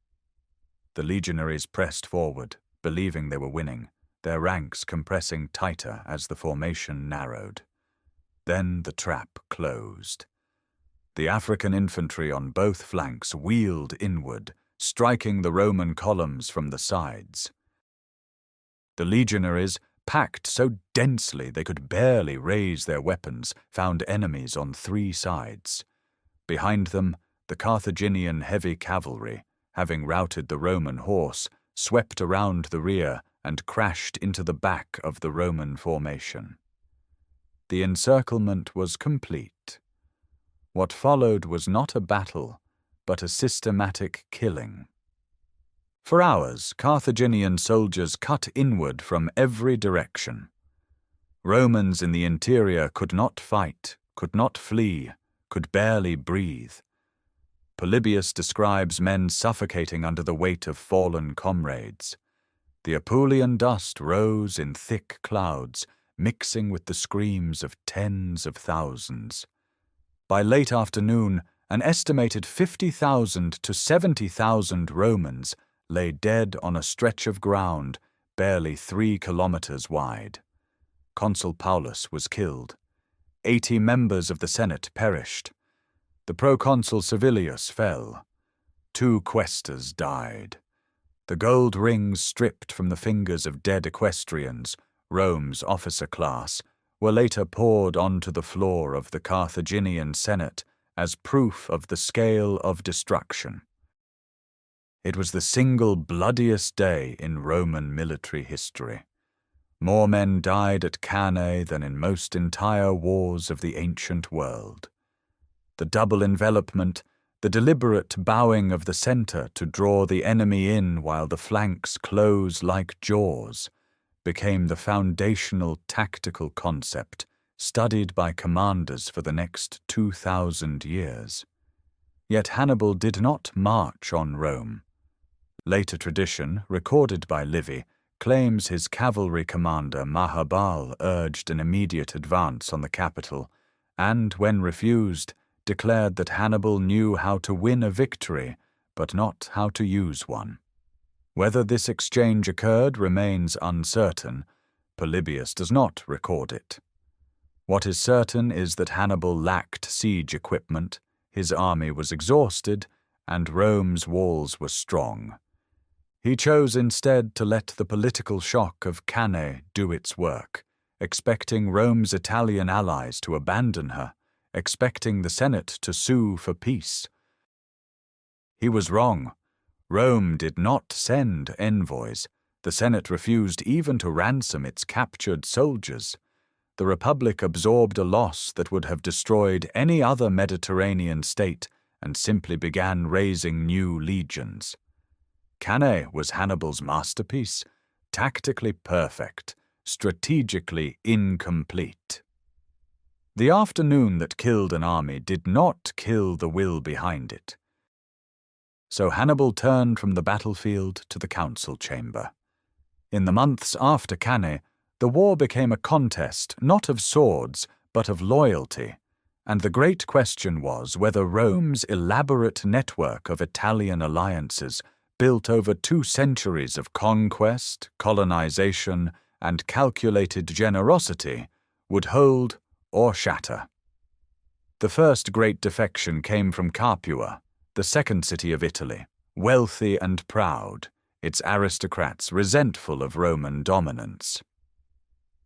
[SPEAKER 1] The legionaries pressed forward, believing they were winning, their ranks compressing tighter as the formation narrowed. Then the trap closed. The African infantry on both flanks wheeled inward, striking the Roman columns from the sides. The legionaries, packed so densely they could barely raise their weapons, found enemies on three sides. Behind them, the Carthaginian heavy cavalry, having routed the Roman horse, swept around the rear and crashed into the back of the Roman formation. The encirclement was complete. What followed was not a battle, but a systematic killing. For hours, Carthaginian soldiers cut inward from every direction. Romans in the interior could not fight, could not flee, could barely breathe. Polybius describes men suffocating under the weight of fallen comrades. The Apulian dust rose in thick clouds, mixing with the screams of tens of thousands. By late afternoon, an estimated 50,000 to 70,000 Romans lay dead on a stretch of ground barely 3 kilometers wide. Consul Paulus was killed. 80 members of the Senate perished. The proconsul Servilius fell. 2 quaestors died. The gold rings stripped from the fingers of dead equestrians, Rome's officer class, were later poured onto the floor of the Carthaginian Senate as proof of the scale of destruction. It was the single bloodiest day in Roman military history. More men died at Cannae than in most entire wars of the ancient world. The double envelopment, the deliberate bowing of the center to draw the enemy in while the flanks close like jaws, became the foundational tactical concept studied by commanders for the next 2,000 years. Yet Hannibal did not march on Rome. Later tradition, recorded by Livy, claims his cavalry commander Mahabal urged an immediate advance on the capital, and, when refused, declared that Hannibal knew how to win a victory, but not how to use one. Whether this exchange occurred remains uncertain. Polybius does not record it. What is certain is that Hannibal lacked siege equipment, his army was exhausted, and Rome's walls were strong. He chose instead to let the political shock of Cannae do its work, expecting Rome's Italian allies to abandon her, expecting the Senate to sue for peace. He was wrong. Rome did not send envoys. The Senate refused even to ransom its captured soldiers. The Republic absorbed a loss that would have destroyed any other Mediterranean state and simply began raising new legions. Cannae was Hannibal's masterpiece, tactically perfect, strategically incomplete. The afternoon that killed an army did not kill the will behind it. So Hannibal turned from the battlefield to the council chamber. In the months after Cannae, the war became a contest not of swords, but of loyalty, and the great question was whether Rome's elaborate network of Italian alliances, built over 2 centuries of conquest, colonization, and calculated generosity, would hold or shatter. The first great defection came from Capua, the second city of Italy, wealthy and proud, its aristocrats resentful of Roman dominance.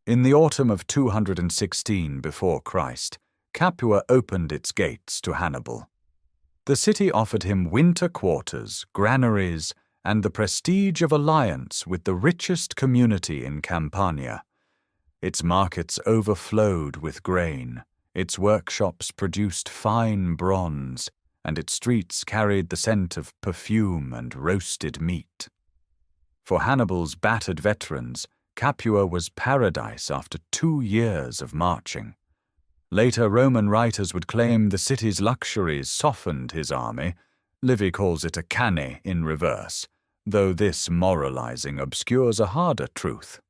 [SPEAKER 1] In the autumn of 216 before Christ, Capua opened its gates to Hannibal. The city offered him winter quarters, granaries, and the prestige of alliance with the richest community in Campania. Its markets overflowed with grain, its workshops produced fine bronze, and its streets carried the scent of perfume and roasted meat. For Hannibal's battered veterans, Capua was paradise after 2 years of marching. Later Roman writers would claim the city's luxuries softened his army. Livy calls it a Cannae in reverse, though this moralizing obscures a harder truth.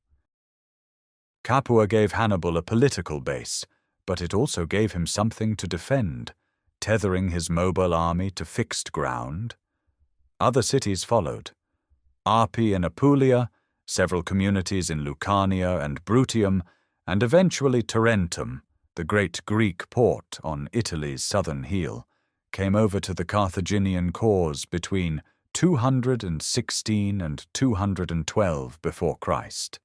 [SPEAKER 1] Capua gave Hannibal a political base, but it also gave him something to defend, tethering his mobile army to fixed ground. Other cities followed. Arpi in Apulia, several communities in Lucania and Bruttium, and eventually Tarentum, the great Greek port on Italy's southern heel, came over to the Carthaginian cause between 216 and 212 before Christ.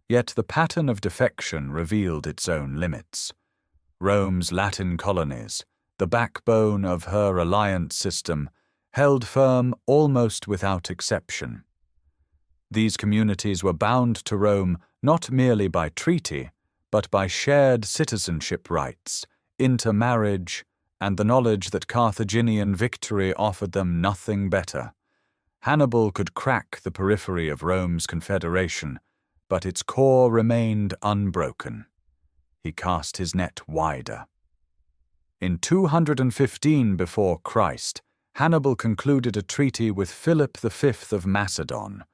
[SPEAKER 1] Yet the pattern of defection revealed its own limits. Rome's Latin colonies, the backbone of her alliance system, held firm almost without exception. These communities were bound to Rome not merely by treaty, but by shared citizenship rights, intermarriage, and the knowledge that Carthaginian victory offered them nothing better. Hannibal could crack the periphery of Rome's confederation, but its core remained unbroken. He cast his net wider. In 215 before Christ, Hannibal concluded a treaty with Philip V of Macedon,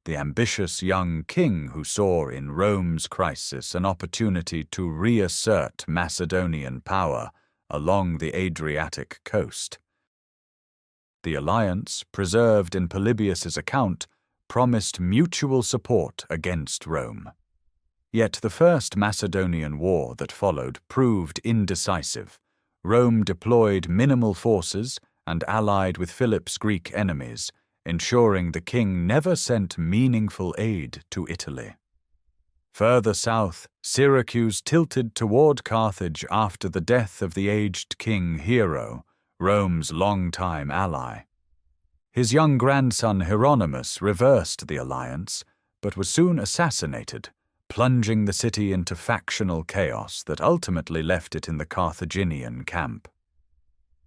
[SPEAKER 1] the ambitious young king who saw in Rome's crisis an opportunity to reassert Macedonian power along the Adriatic coast. The alliance, preserved in Polybius's account, promised mutual support against Rome. Yet the First Macedonian War that followed proved indecisive. Rome deployed minimal forces and allied with Philip's Greek enemies, ensuring the king never sent meaningful aid to Italy. Further south, Syracuse tilted toward Carthage after the death of the aged king Hero, Rome's longtime ally. His young grandson Hieronymus reversed the alliance, but was soon assassinated, plunging the city into factional chaos that ultimately left it in the Carthaginian camp.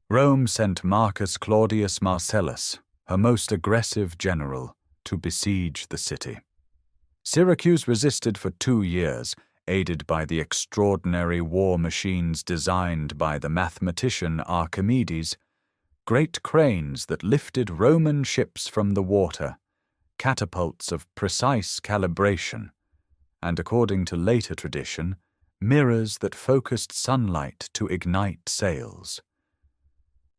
[SPEAKER 1] Rome sent Marcus Claudius Marcellus, her most aggressive general, to besiege the city. Syracuse resisted for 2 years, aided by the extraordinary war machines designed by the mathematician Archimedes, great cranes that lifted Roman ships from the water, catapults of precise calibration, and according to later tradition, mirrors that focused sunlight to ignite sails.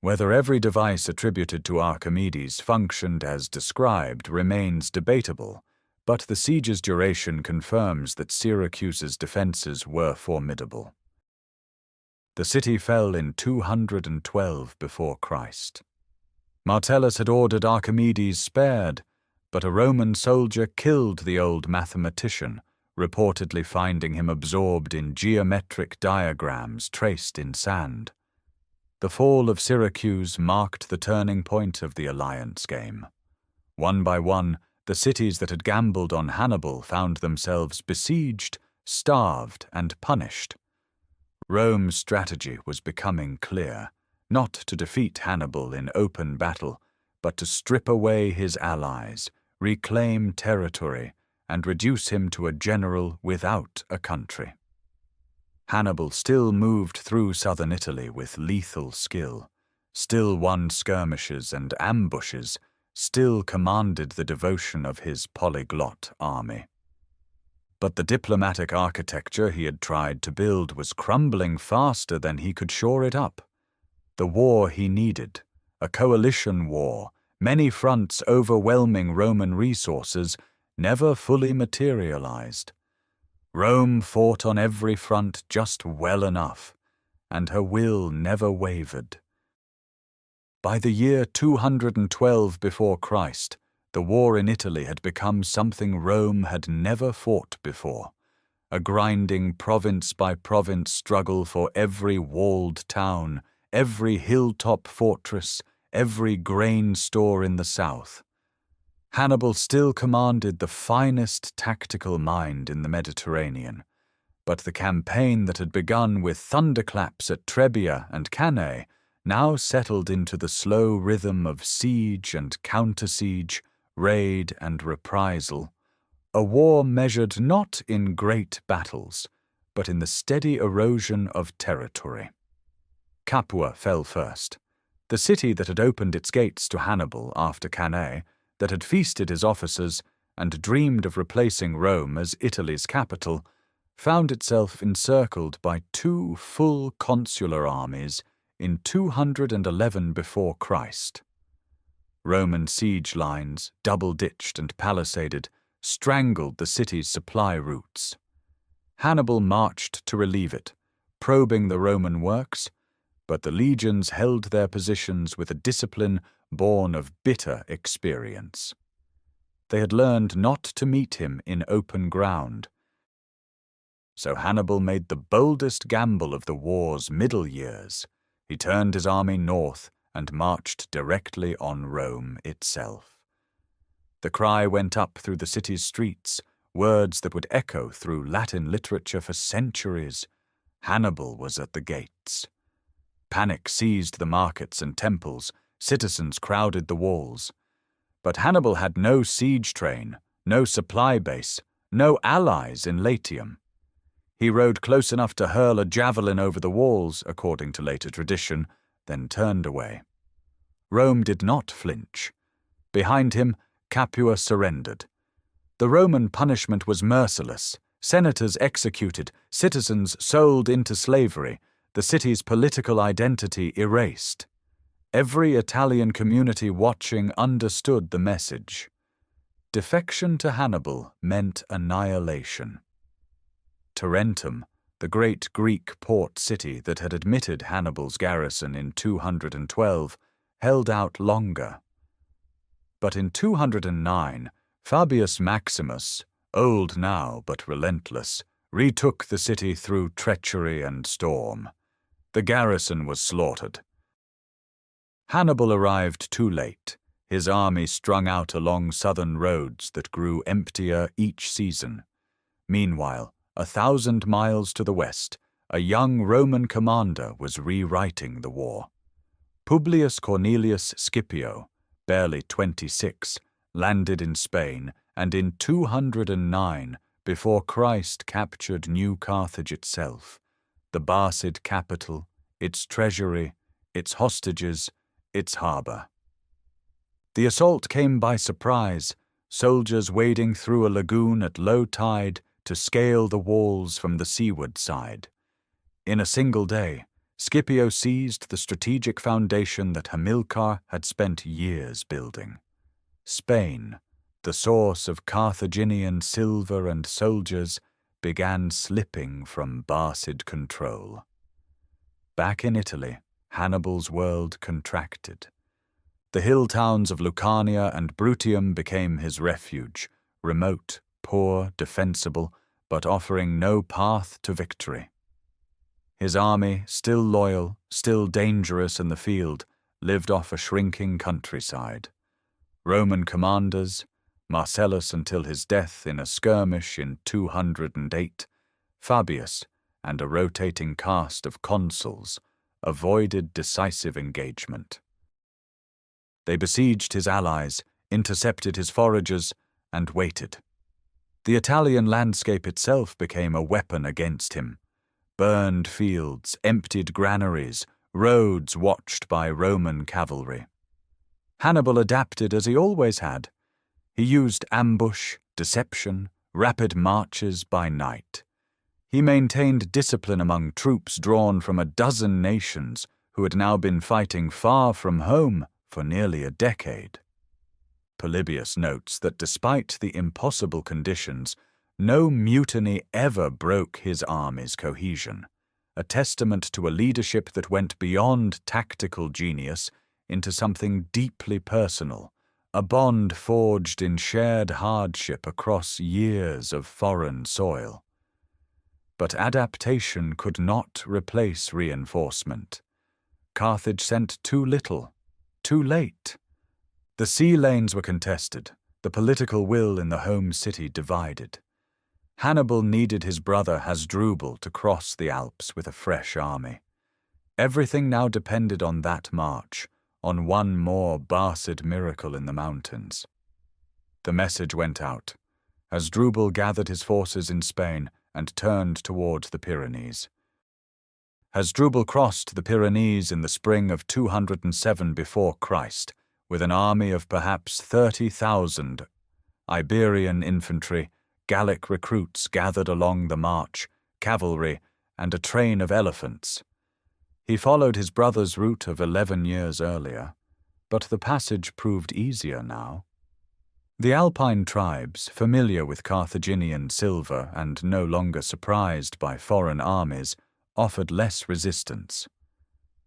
[SPEAKER 1] Whether every device attributed to Archimedes functioned as described remains debatable, but the siege's duration confirms that Syracuse's defenses were formidable. The city fell in 212 before Christ. Marcellus had ordered Archimedes spared, but a Roman soldier killed the old mathematician, reportedly finding him absorbed in geometric diagrams traced in sand. The fall of Syracuse marked the turning point of the alliance game. One by one, the cities that had gambled on Hannibal found themselves besieged, starved, and punished. Rome's strategy was becoming clear, not to defeat Hannibal in open battle, but to strip away his allies, reclaim territory, and reduce him to a general without a country. Hannibal still moved through southern Italy with lethal skill, still won skirmishes and ambushes, still commanded the devotion of his polyglot army. But the diplomatic architecture he had tried to build was crumbling faster than he could shore it up. The war he needed, a coalition war, many fronts overwhelming Roman resources, never fully materialized. Rome fought on every front just well enough, and her will never wavered. By the year 212 before Christ, the war in Italy had become something Rome had never fought before, a grinding province-by-province struggle for every walled town, every hilltop fortress, every grain store in the south. Hannibal still commanded the finest tactical mind in the Mediterranean, but the campaign that had begun with thunderclaps at Trebia and Cannae now settled into the slow rhythm of siege and counter-siege, raid and reprisal, a war measured not in great battles, but in the steady erosion of territory. Capua fell first. The city that had opened its gates to Hannibal after Cannae, that had feasted his officers and dreamed of replacing Rome as Italy's capital, found itself encircled by two full consular armies in 211 before Christ. Roman siege lines, double-ditched and palisaded, strangled the city's supply routes. Hannibal marched to relieve it, probing the Roman works, but the legions held their positions with a discipline born of bitter experience. They had learned not to meet him in open ground. So Hannibal made the boldest gamble of the war's middle years. He turned his army north and marched directly on Rome itself. The cry went up through the city's streets, words that would echo through Latin literature for centuries. Hannibal was at the gates. Panic seized the markets and temples, citizens crowded the walls. But Hannibal had no siege train, no supply base, no allies in Latium. He rode close enough to hurl a javelin over the walls, according to later tradition, then turned away. Rome did not flinch. Behind him, Capua surrendered. The Roman punishment was merciless. Senators executed, citizens sold into slavery, the city's political identity erased. Every Italian community watching understood the message. Defection to Hannibal meant annihilation. Tarentum, the great Greek port city that had admitted Hannibal's garrison in 212, held out longer. But in 209, Fabius Maximus, old now but relentless, retook the city through treachery and storm. The garrison was slaughtered. Hannibal arrived too late, his army strung out along southern roads that grew emptier each season. Meanwhile, 1,000 miles to the west, a young Roman commander was rewriting the war. Publius Cornelius Scipio, barely 26, landed in Spain, and in 209, before Christ, captured New Carthage itself, the Barcid capital, its treasury, its hostages, its harbor. The assault came by surprise, soldiers wading through a lagoon at low tide to scale the walls from the seaward side. In a single day, Scipio seized the strategic foundation that Hamilcar had spent years building. Spain, the source of Carthaginian silver and soldiers, began slipping from Barcid control. Back in Italy, Hannibal's world contracted. The hill towns of Lucania and Bruttium became his refuge, remote, poor, defensible, but offering no path to victory. His army, still loyal, still dangerous in the field, lived off a shrinking countryside. Roman commanders, Marcellus until his death in a skirmish in 208, Fabius, and a rotating cast of consuls, avoided decisive engagement. They besieged his allies, intercepted his foragers, and waited. The Italian landscape itself became a weapon against him. Burned fields, emptied granaries, roads watched by Roman cavalry. Hannibal adapted as he always had. He used ambush, deception, rapid marches by night. He maintained discipline among troops drawn from a dozen nations who had now been fighting far from home for nearly a decade. Polybius notes that despite the impossible conditions, no mutiny ever broke his army's cohesion, a testament to a leadership that went beyond tactical genius into something deeply personal, a bond forged in shared hardship across years of foreign soil. But adaptation could not replace reinforcement. Carthage sent too little, too late. The sea lanes were contested, the political will in the home city divided. Hannibal needed his brother Hasdrubal to cross the Alps with a fresh army. Everything now depended on that march, on one more Barcid miracle in the mountains. The message went out. Hasdrubal gathered his forces in Spain and turned towards the Pyrenees. Hasdrubal crossed the Pyrenees in the spring of 207 before Christ, with an army of perhaps 30,000 Iberian infantry, Gallic recruits gathered along the march, cavalry, and a train of elephants. He followed his brother's route of 11 years earlier, but the passage proved easier now. The Alpine tribes, familiar with Carthaginian silver and no longer surprised by foreign armies, offered less resistance.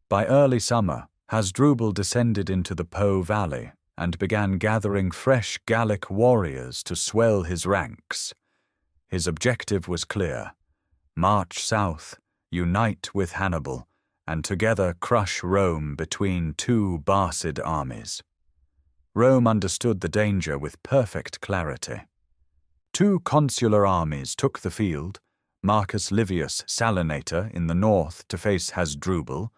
[SPEAKER 1] By early summer, Hasdrubal descended into the Po Valley and began gathering fresh Gallic warriors to swell his ranks. His objective was clear: march south, unite with Hannibal, and together crush Rome between two Barcid armies. Rome understood the danger with perfect clarity. Two consular armies took the field, Marcus Livius Salinator in the north to face Hasdrubal,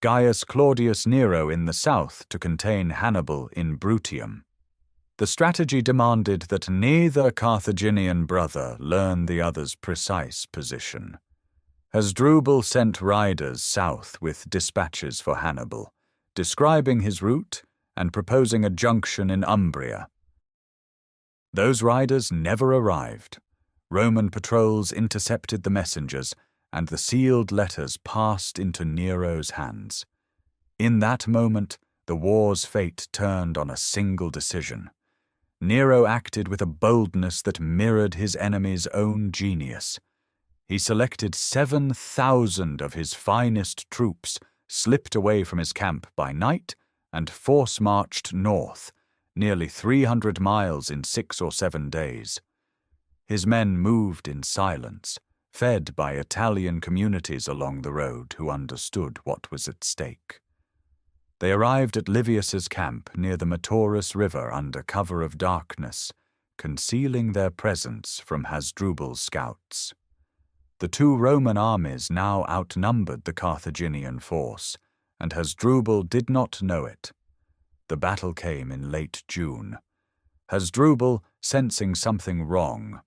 [SPEAKER 1] Gaius Claudius Nero in the south to contain Hannibal in Bruttium. The strategy demanded that neither Carthaginian brother learn the other's precise position. Hasdrubal sent riders south with dispatches for Hannibal, describing his route and proposing a junction in Umbria. Those riders never arrived. Roman patrols intercepted the messengers, and the sealed letters passed into Nero's hands. In that moment, the war's fate turned on a single decision. Nero acted with a boldness that mirrored his enemy's own genius. He selected 7,000 of his finest troops, slipped away from his camp by night, and force-marched north, nearly 300 miles in 6 or 7 days. His men moved in silence, fed by Italian communities along the road who understood what was at stake. They arrived at Livius's camp near the Metaurus River under cover of darkness, concealing their presence from Hasdrubal's scouts. The two Roman armies now outnumbered the Carthaginian force, and Hasdrubal did not know it. The battle came in late June. Hasdrubal, sensing something wrong.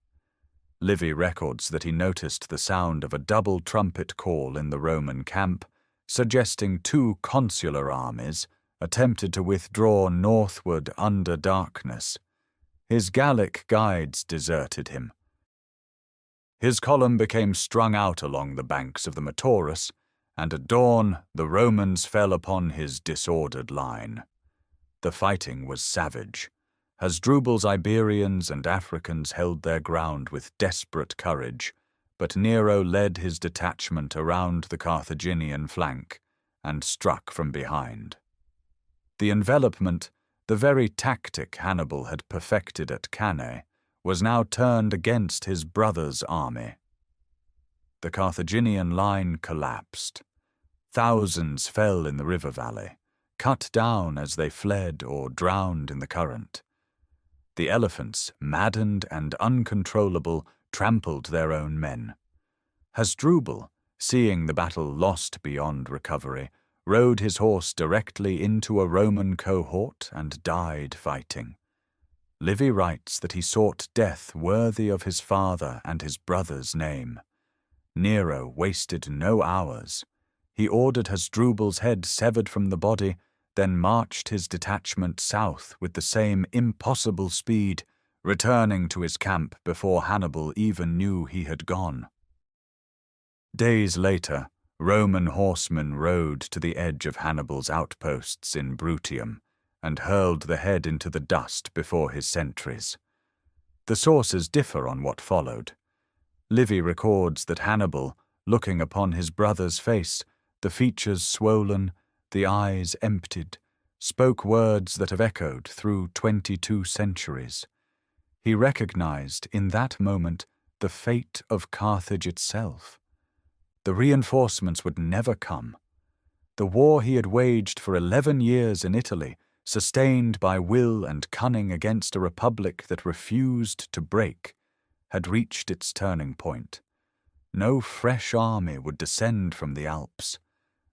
[SPEAKER 1] Livy records that he noticed the sound of a double trumpet call in the Roman camp, suggesting two consular armies attempted to withdraw northward under darkness. His Gallic guides deserted him. His column became strung out along the banks of the Metaurus, and at dawn the Romans fell upon his disordered line. The fighting was savage. Hasdrubal's Iberians and Africans held their ground with desperate courage, but Nero led his detachment around the Carthaginian flank and struck from behind. The envelopment, the very tactic Hannibal had perfected at Cannae, was now turned against his brother's army. The Carthaginian line collapsed. Thousands fell in the river valley, cut down as they fled or drowned in the current. The elephants, maddened and uncontrollable, trampled their own men. Hasdrubal, seeing the battle lost beyond recovery, rode his horse directly into a Roman cohort and died fighting. Livy writes that he sought death worthy of his father and his brother's name. Nero wasted no hours. He ordered Hasdrubal's head severed from the body, then marched his detachment south with the same impossible speed, returning to his camp before Hannibal even knew he had gone. Days later, Roman horsemen rode to the edge of Hannibal's outposts in Bruttium and hurled the head into the dust before his sentries. The sources differ on what followed. Livy records that Hannibal, looking upon his brother's face, the features swollen, the eyes emptied, spoke words that have echoed through 22 centuries. He recognized in that moment the fate of Carthage itself. The reinforcements would never come. The war he had waged for 11 years in Italy, sustained by will and cunning against a republic that refused to break, had reached its turning point. No fresh army would descend from the Alps.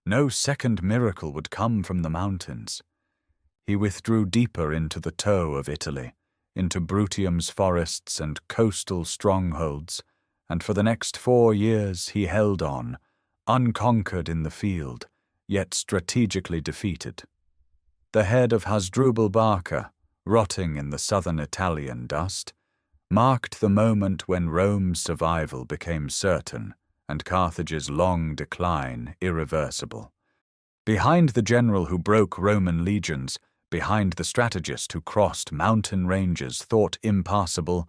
[SPEAKER 1] No second miracle would come from the mountains. He withdrew deeper into the toe of Italy, into Bruttium's forests and coastal strongholds, and for the next 4 years he held on, unconquered in the field, yet strategically defeated. The head of Hasdrubal Barca, rotting in the southern Italian dust, marked the moment when Rome's survival became certain and Carthage's long decline irreversible. Behind the general who broke Roman legions, behind the strategist who crossed mountain ranges thought impassable,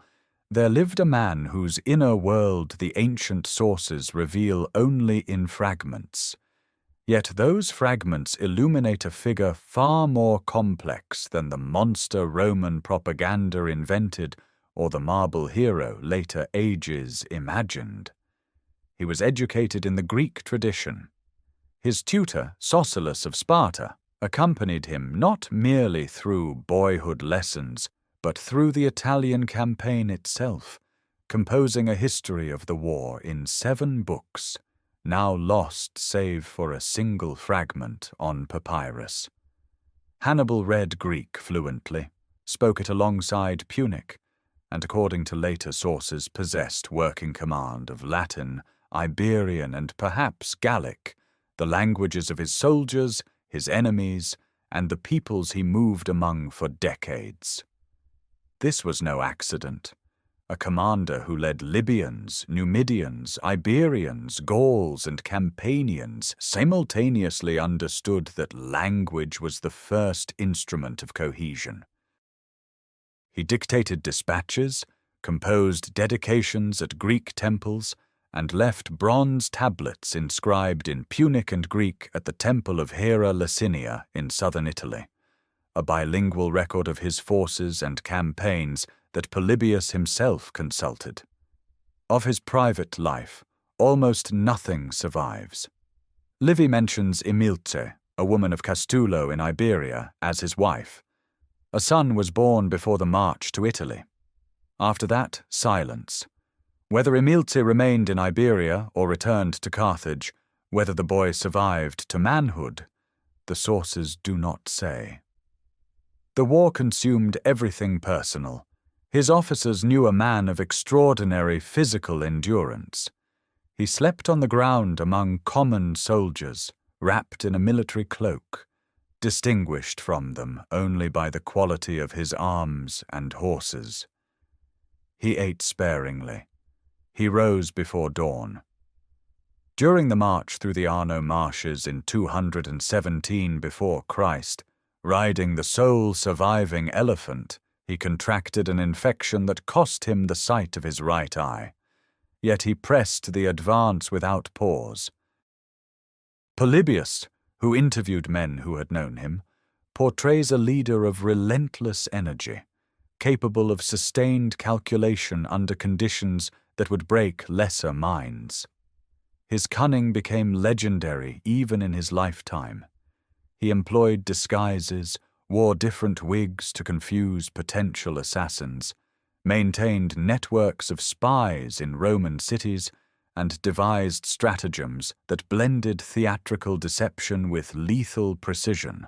[SPEAKER 1] there lived a man whose inner world the ancient sources reveal only in fragments. Yet those fragments illuminate a figure far more complex than the monster Roman propaganda invented or the marble hero later ages imagined. He was educated in the Greek tradition. His tutor, Sosilas of Sparta, accompanied him not merely through boyhood lessons, but through the Italian campaign itself, composing a history of the war in 7 books, now lost save for a single fragment on papyrus. Hannibal read Greek fluently, spoke it alongside Punic, and according to later sources possessed working command of Latin, Iberian, and perhaps Gallic, the languages of his soldiers, his enemies, and the peoples he moved among for decades. This was no accident. A commander who led Libyans, Numidians, Iberians, Gauls, and Campanians simultaneously understood that language was the first instrument of cohesion. He dictated dispatches, composed dedications at Greek temples, and left bronze tablets inscribed in Punic and Greek at the temple of Hera Lacinia in southern Italy, a bilingual record of his forces and campaigns that Polybius himself consulted. Of his private life, almost nothing survives. Livy mentions Emilce, a woman of Castulo in Iberia, as his wife. A son was born before the march to Italy. After that, silence. Whether Emilce remained in Iberia or returned to Carthage, whether the boy survived to manhood, the sources do not say. The war consumed everything personal. His officers knew a man of extraordinary physical endurance. He slept on the ground among common soldiers, wrapped in a military cloak, distinguished from them only by the quality of his arms and horses. He ate sparingly. He rose before dawn. During the march through the Arno marshes in 217 before Christ, riding the sole surviving elephant, he contracted an infection that cost him the sight of his right eye. Yet he pressed the advance without pause. Polybius, who interviewed men who had known him, portrays a leader of relentless energy, capable of sustained calculation under conditions that would break lesser minds. His cunning became legendary even in his lifetime. He employed disguises, wore different wigs to confuse potential assassins, maintained networks of spies in Roman cities, and devised stratagems that blended theatrical deception with lethal precision.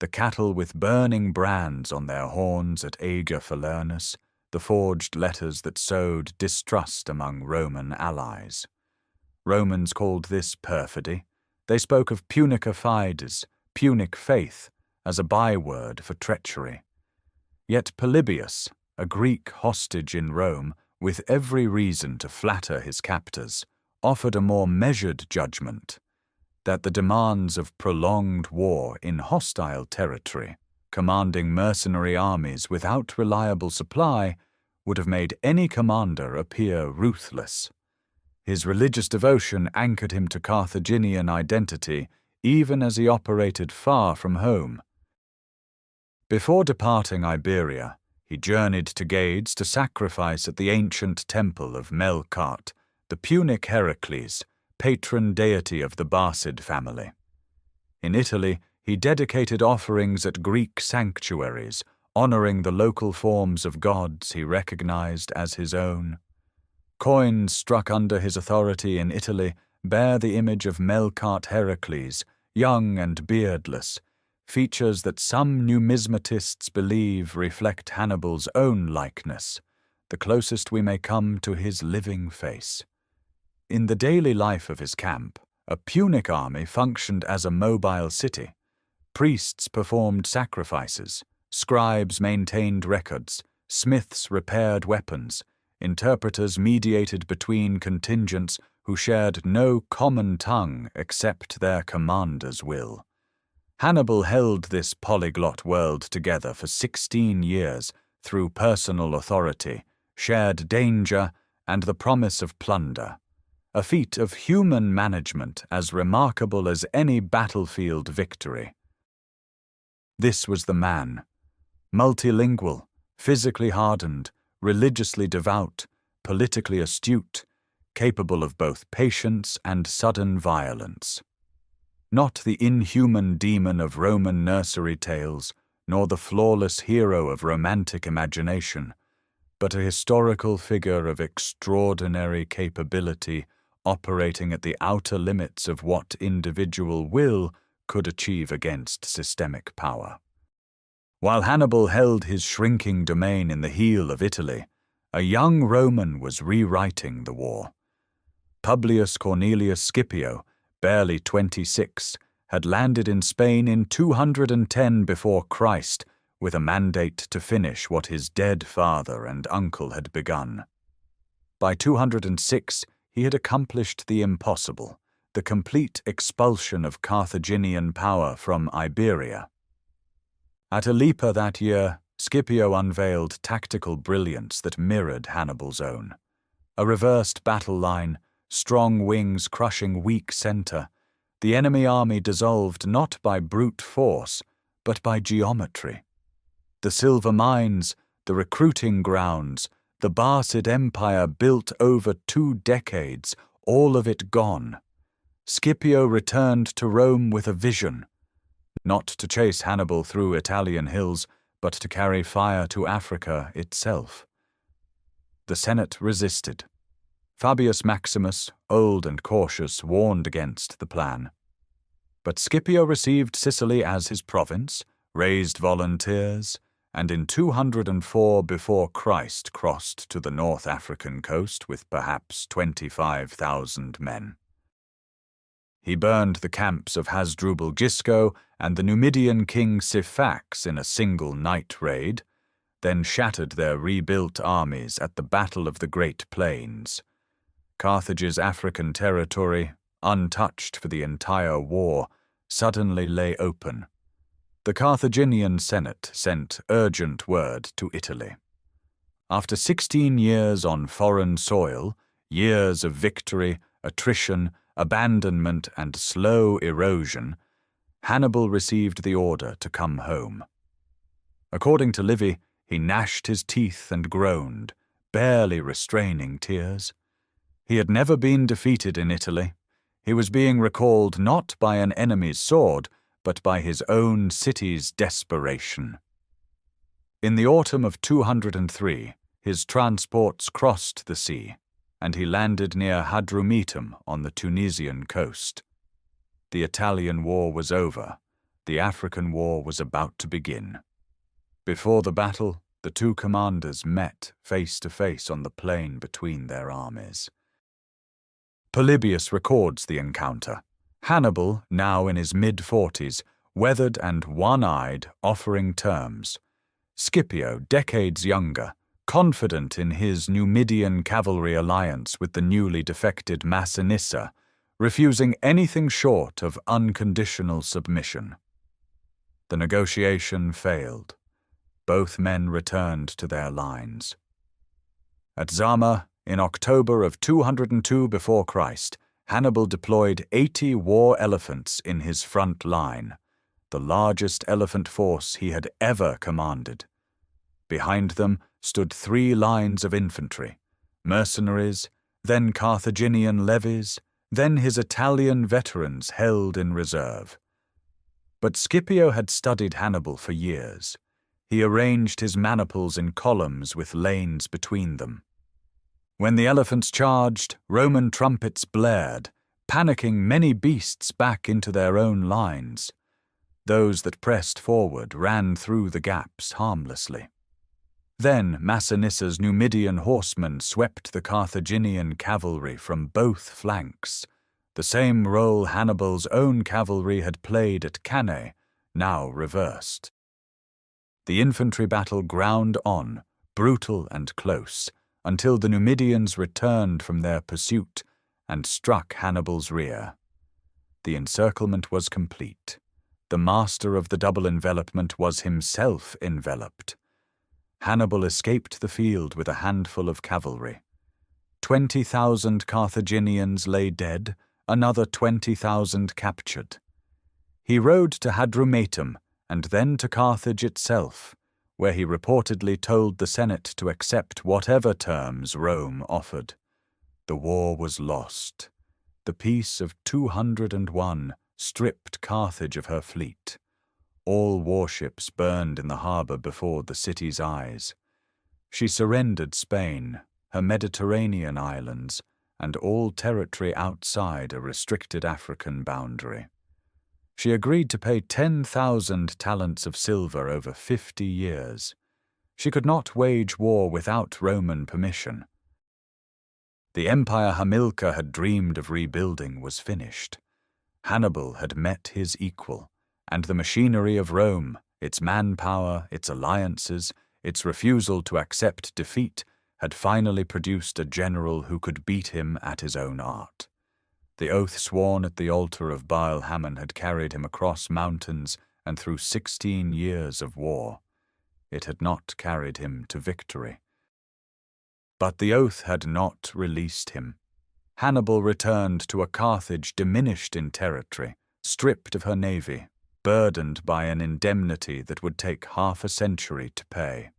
[SPEAKER 1] The cattle with burning brands on their horns at Ager Falernus, the forged letters that sowed distrust among Roman allies. Romans called this perfidy. They spoke of punica fides, Punic faith, as a byword for treachery. Yet Polybius, a Greek hostage in Rome, with every reason to flatter his captors, offered a more measured judgment that the demands of prolonged war in hostile territory, commanding mercenary armies without reliable supply, would have made any commander appear ruthless. His religious devotion anchored him to Carthaginian identity even as he operated far from home. Before departing Iberia, he journeyed to Gades to sacrifice at the ancient temple of Melkart, the Punic Heracles, patron deity of the Barcid family. In Italy, he dedicated offerings at Greek sanctuaries, honoring the local forms of gods he recognized as his own. Coins struck under his authority in Italy bear the image of Melkart Heracles, young and beardless, features that some numismatists believe reflect Hannibal's own likeness, the closest we may come to his living face. In the daily life of his camp, a Punic army functioned as a mobile city. Priests performed sacrifices, scribes maintained records, smiths repaired weapons, interpreters mediated between contingents who shared no common tongue except their commander's will. Hannibal held this polyglot world together for 16 years through personal authority, shared danger, and the promise of plunder, a feat of human management as remarkable as any battlefield victory. This was the man, multilingual, physically hardened, religiously devout, politically astute, capable of both patience and sudden violence. Not the inhuman demon of Roman nursery tales, nor the flawless hero of romantic imagination, but a historical figure of extraordinary capability operating at the outer limits of what individual will could achieve against systemic power. While Hannibal held his shrinking domain in the heel of Italy, a young Roman was rewriting the war. Publius Cornelius Scipio, barely 26, had landed in Spain in 210 before Christ with a mandate to finish what his dead father and uncle had begun. By 206, he had accomplished the impossible, the complete expulsion of Carthaginian power from Iberia. At Aleppo that year, Scipio unveiled tactical brilliance that mirrored Hannibal's own. A reversed battle line, strong wings crushing weak center, the enemy army dissolved not by brute force, but by geometry. The silver mines, the recruiting grounds, the Barcid Empire built over 2 decades, all of it gone. Scipio returned to Rome with a vision, not to chase Hannibal through Italian hills, but to carry fire to Africa itself. The Senate resisted. Fabius Maximus, old and cautious, warned against the plan. But Scipio received Sicily as his province, raised volunteers, and in 204 before Christ crossed to the North African coast with perhaps 25,000 men. He burned the camps of Hasdrubal Gisco and the Numidian king Syphax in a single night raid, then shattered their rebuilt armies at the Battle of the Great Plains. Carthage's African territory, untouched for the entire war, suddenly lay open. The Carthaginian Senate sent urgent word to Italy. After 16 years on foreign soil, years of victory, attrition, abandonment, and slow erosion, Hannibal received the order to come home. According to Livy, He gnashed his teeth and groaned, barely restraining tears. He had never been defeated in Italy. He was being recalled not by an enemy's sword, but by his own city's desperation. In the autumn of 203, his transports crossed the sea, and he landed near Hadrumetum on the Tunisian coast. The Italian war was over. The African war was about to begin. Before the battle, the two commanders met face to face on the plain between their armies. Polybius records the encounter. Hannibal, now in his mid-40s, weathered and one-eyed, offering terms. Scipio, decades younger, confident in his Numidian cavalry alliance with the newly defected Massinissa, refusing anything short of unconditional submission. The negotiation failed. Both men returned to their lines. At Zama, in October of 202 before Christ, Hannibal deployed 80 war elephants in his front line, the largest elephant force he had ever commanded. Behind them stood 3 lines of infantry, mercenaries, then Carthaginian levies, then his Italian veterans held in reserve. But Scipio had studied Hannibal for years. He arranged his maniples in columns with lanes between them. When the elephants charged, Roman trumpets blared, panicking many beasts back into their own lines. Those that pressed forward ran through the gaps harmlessly. Then Massinissa's Numidian horsemen swept the Carthaginian cavalry from both flanks, the same role Hannibal's own cavalry had played at Cannae, now reversed. The infantry battle ground on, brutal and close, until the Numidians returned from their pursuit and struck Hannibal's rear. The encirclement was complete. The master of the double envelopment was himself enveloped. Hannibal escaped the field with a handful of cavalry. 20,000 Carthaginians lay dead, another 20,000 captured. He rode to Hadrumetum and then to Carthage itself, where he reportedly told the Senate to accept whatever terms Rome offered. The war was lost. The peace of 201 stripped Carthage of her fleet. All warships burned in the harbor before the city's eyes. She surrendered Spain, her Mediterranean islands, and all territory outside a restricted African boundary. She agreed to pay 10,000 talents of silver over 50 years. She could not wage war without Roman permission. The empire Hamilcar had dreamed of rebuilding was finished. Hannibal had met his equal, and the machinery of Rome, its manpower, its alliances, its refusal to accept defeat, had finally produced a general who could beat him at his own art. The oath sworn at the altar of Baal-Hamon had carried him across mountains and through 16 years of war. It had not carried him to victory. But the oath had not released him. Hannibal returned to a Carthage diminished in territory, stripped of her navy, burdened by an indemnity that would take half a century to pay.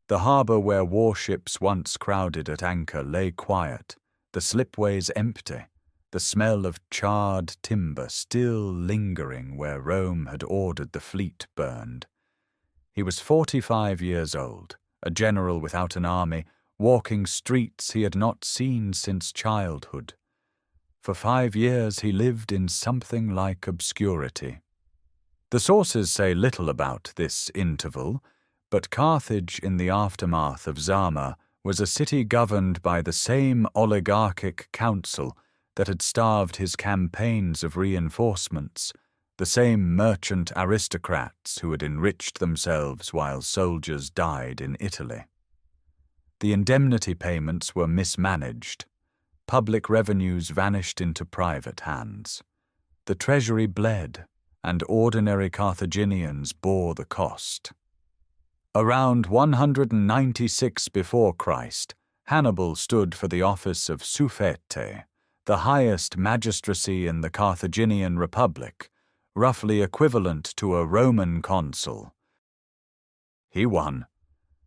[SPEAKER 1] The harbor where warships once crowded at anchor lay quiet, the slipways empty, the smell of charred timber still lingering where Rome had ordered the fleet burned. He was 45 years old, a general without an army, walking streets he had not seen since childhood. For 5 years he lived in something like obscurity. The sources say little about this interval, but Carthage in the aftermath of Zama was a city governed by the same oligarchic council that had starved his campaigns of reinforcements, the same merchant aristocrats who had enriched themselves while soldiers died in Italy. The indemnity payments were mismanaged. Public revenues vanished into private hands. The treasury bled, and ordinary Carthaginians bore the cost. Around 196 before Christ, Hannibal stood for the office of suffete, the highest magistracy in the Carthaginian Republic, roughly equivalent to a Roman consul. He won,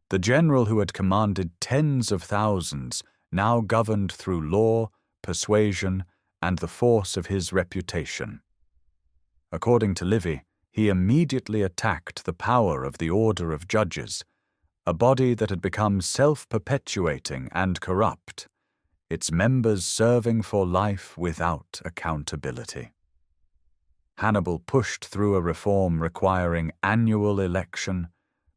[SPEAKER 1] The general who had commanded tens of thousands now governed through law, persuasion, and the force of his reputation. According to Livy, he immediately attacked the power of the order of judges, a body that had become self-perpetuating and corrupt, its members serving for life without accountability. Hannibal pushed through a reform requiring annual election,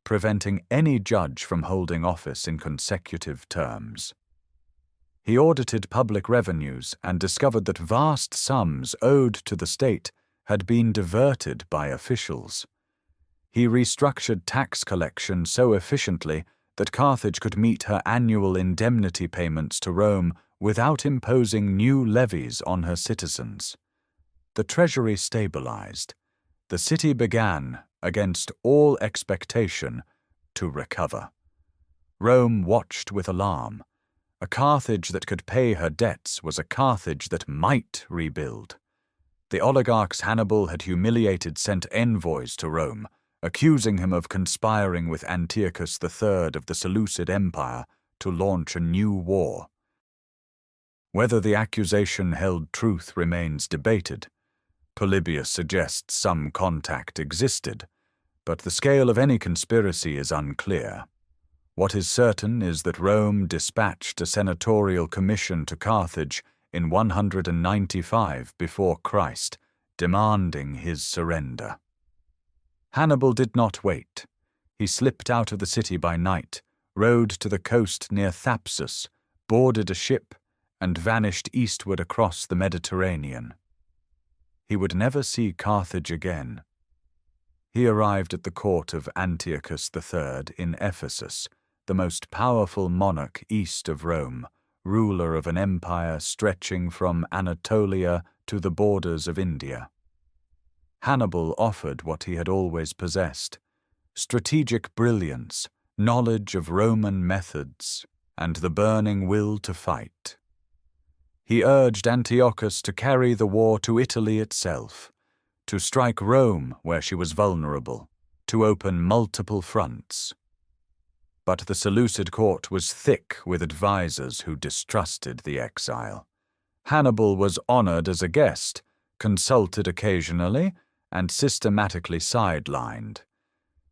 [SPEAKER 1] preventing any judge from holding office in consecutive terms. He audited public revenues and discovered that vast sums owed to the state had been diverted by officials. He restructured tax collection so efficiently that Carthage could meet her annual indemnity payments to Rome without imposing new levies on her citizens. The treasury stabilized. The city began, against all expectation, to recover. Rome watched with alarm. A Carthage that could pay her debts was a Carthage that might rebuild. The oligarchs Hannibal had humiliated sent envoys to Rome, accusing him of conspiring with Antiochus III of the Seleucid Empire to launch a new war. Whether the accusation held truth remains debated. Polybius suggests some contact existed, but the scale of any conspiracy is unclear. What is certain is that Rome dispatched a senatorial commission to Carthage in 195 before Christ, demanding his surrender. Hannibal did not wait. He slipped out of the city by night, rode to the coast near Thapsus, boarded a ship, and vanished eastward across the Mediterranean. He would never see Carthage again. He arrived at the court of Antiochus III in Ephesus, the most powerful monarch east of Rome, ruler of an empire stretching from Anatolia to the borders of India. Hannibal offered what he had always possessed: strategic brilliance, knowledge of Roman methods, and the burning will to fight. He urged Antiochus to carry the war to Italy itself, to strike Rome where she was vulnerable, to open multiple fronts. But the Seleucid court was thick with advisers who distrusted the exile. Hannibal was honored as a guest, consulted occasionally, and systematically sidelined.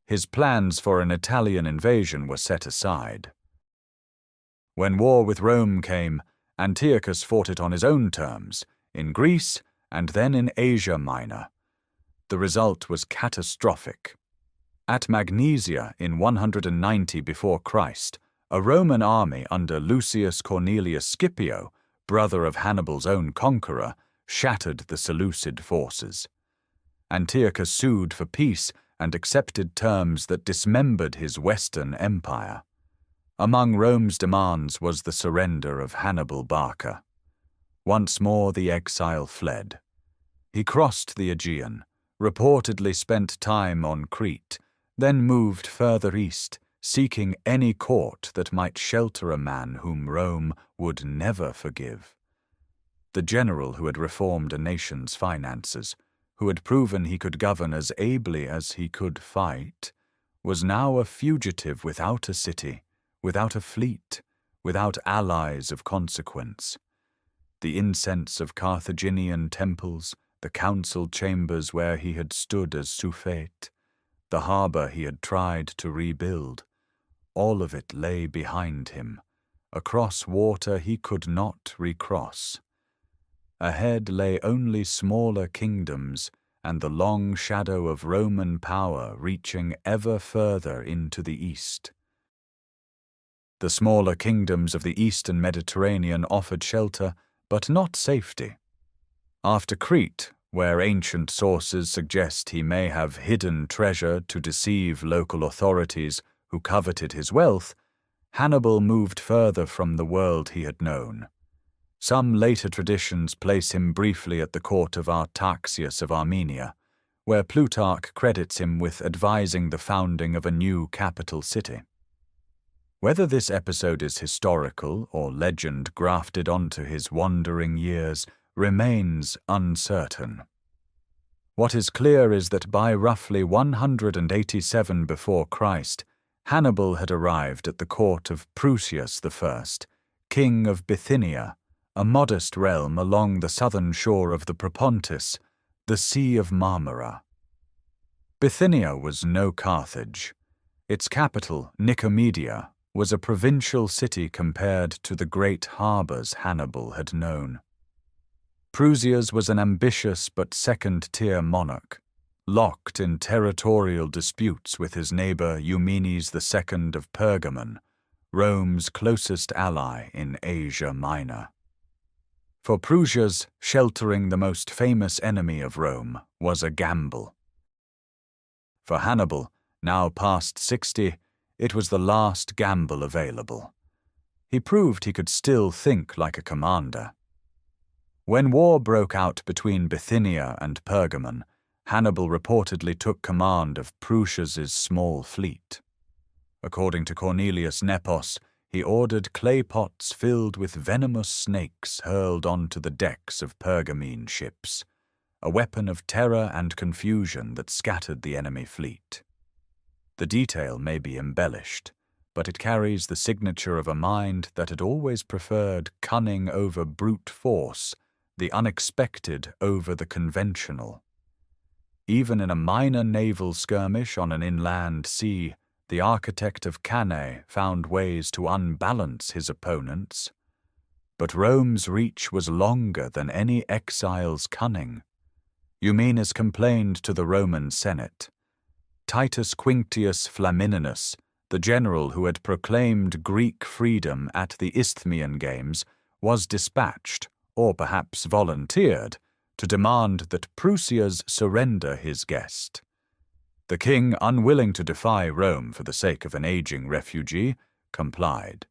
[SPEAKER 1] His plans for an Italian invasion were set aside. When war with Rome came, Antiochus fought it on his own terms, in Greece and then in Asia Minor. The result was catastrophic. At Magnesia in 190 before Christ, a Roman army under Lucius Cornelius Scipio, brother of Hannibal's own conqueror, shattered the Seleucid forces. Antiochus sued for peace and accepted terms that dismembered his Western empire. Among Rome's demands was the surrender of Hannibal Barca. Once more the exile fled. He crossed the Aegean, reportedly spent time on Crete, then moved further east, seeking any court that might shelter a man whom Rome would never forgive. The general who had reformed a nation's finances, who had proven he could govern as ably as he could fight, was now a fugitive without a city, without a fleet, without allies of consequence. The incense of Carthaginian temples, the council chambers where he had stood as suffete, the harbor he had tried to rebuild, all of it lay behind him, across water he could not recross. Ahead lay only smaller kingdoms and the long shadow of Roman power reaching ever further into the east. The smaller kingdoms of the eastern Mediterranean offered shelter, but not safety. After Crete, where ancient sources suggest he may have hidden treasure to deceive local authorities who coveted his wealth, Hannibal moved further from the world he had known. Some later traditions place him briefly at the court of Artaxias of Armenia, where Plutarch credits him with advising the founding of a new capital city. Whether this episode is historical or legend grafted onto his wandering years remains uncertain. What is clear is that by roughly 187 before Christ, Hannibal had arrived at the court of Prusias I, king of Bithynia, a modest realm along the southern shore of the Propontis, the Sea of Marmara. Bithynia was no Carthage. Its capital, Nicomedia, was a provincial city compared to the great harbours Hannibal had known. Prusias was an ambitious but second-tier monarch, locked in territorial disputes with his neighbour Eumenes II of Pergamon, Rome's closest ally in Asia Minor. For Prusias, sheltering the most famous enemy of Rome was a gamble. For Hannibal, now past 60, it was the last gamble available. He proved he could still think like a commander. When war broke out between Bithynia and Pergamon, Hannibal reportedly took command of Prusias's small fleet. According to Cornelius Nepos, he ordered clay pots filled with venomous snakes hurled onto the decks of Pergamene ships, a weapon of terror and confusion that scattered the enemy fleet. The detail may be embellished, but it carries the signature of a mind that had always preferred cunning over brute force, the unexpected over the conventional. Even in a minor naval skirmish on an inland sea, the architect of Cannae found ways to unbalance his opponents. But Rome's reach was longer than any exile's cunning. Eumenes complained to the Roman Senate. Titus Quinctius Flamininus, the general who had proclaimed Greek freedom at the Isthmian Games, was dispatched, or perhaps volunteered, to demand that Prusias surrender his guest. The king, unwilling to defy Rome for the sake of an aging refugee, complied.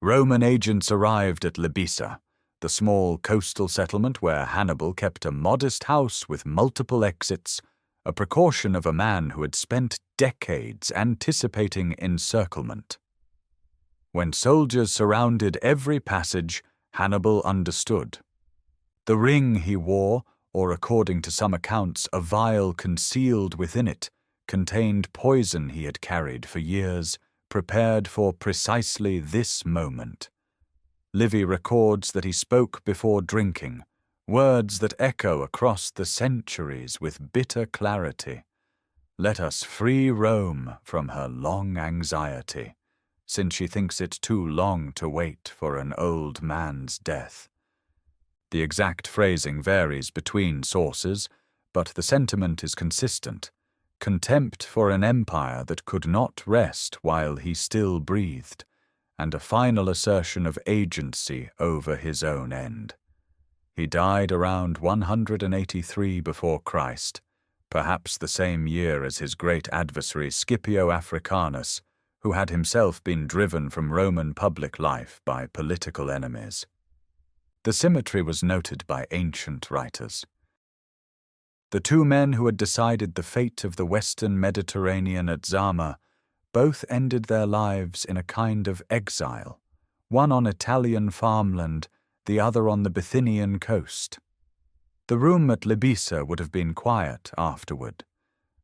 [SPEAKER 1] Roman agents arrived at Libissa, the small coastal settlement where Hannibal kept a modest house with multiple exits, a precaution of a man who had spent decades anticipating encirclement. When soldiers surrounded every passage, Hannibal understood. The ring he wore, or according to some accounts a vial concealed within it, contained poison he had carried for years, prepared for precisely this moment. Livy records that he spoke before drinking, words that echo across the centuries with bitter clarity. Let us free Rome from her long anxiety, since she thinks it too long to wait for an old man's death. The exact phrasing varies between sources, but the sentiment is consistent. Contempt for an empire that could not rest while he still breathed, and a final assertion of agency over his own end. He died around 183 before Christ, perhaps the same year as his great adversary Scipio Africanus, who had himself been driven from Roman public life by political enemies. The symmetry was noted by ancient writers. The two men who had decided the fate of the western Mediterranean at Zama both ended their lives in a kind of exile, one on Italian farmland, the other on the Bithynian coast. The room at Libissa would have been quiet afterward.